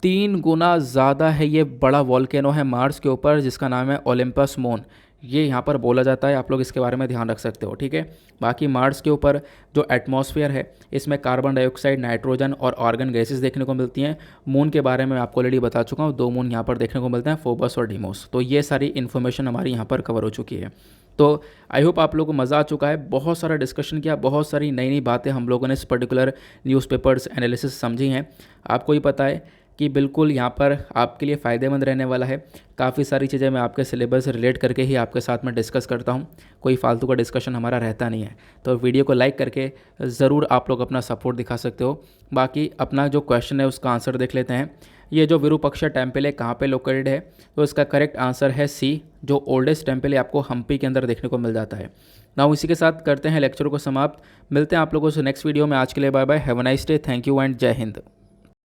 3 गुना ज़्यादा है ये बड़ा वॉल्केनो है मार्स के ऊपर, जिसका नाम है ओलंपस मोन। ये यहाँ पर बोला जाता है, आप लोग इसके बारे में ध्यान रख सकते हो। ठीक है, बाकी मार्स के ऊपर जो एटमॉस्फेयर है इसमें कार्बन डाइऑक्साइड, नाइट्रोजन और ऑर्गन गैसेस देखने को मिलती हैं। मून के बारे में आपको ऑलरेडी बता चुका हूँ, 2 मून यहाँ पर देखने को मिलते हैं, फोबस और डीमोस। तो ये सारी इन्फॉर्मेशन हमारी यहाँ पर कवर हो चुकी है। तो आई होप आप लोगों को मज़ा आ चुका है। बहुत सारा डिस्कशन किया, बहुत सारी नई नई बातें हम लोगों ने इस पर्टिकुलर न्यूज़पेपर्स एनालिसिस समझी हैं। आपको ही पता है कि बिल्कुल यहाँ पर आपके लिए फ़ायदेमंद रहने वाला है। काफ़ी सारी चीज़ें मैं आपके सिलेबस से रिलेट करके ही आपके साथ में डिस्कस करता हूँ, कोई फालतू का डिस्कशन हमारा रहता नहीं है। तो वीडियो को लाइक करके ज़रूर आप लोग अपना सपोर्ट दिखा सकते हो। बाकी अपना जो क्वेश्चन है उसका आंसर देख लेते हैं। ये जो विरूपाक्षा टेम्पल है कहाँ पे लोकेटेड है, तो इसका करेक्ट आंसर है सी, जो ओल्डेस्ट टेम्पल है आपको हम्पी के अंदर देखने को मिल जाता है। नाउ इसी के साथ करते हैं लेक्चर को समाप्त। मिलते हैं आप लोगों से नेक्स्ट वीडियो में। आज के लिए bye bye, have a nice day, thank you and Jai Hind.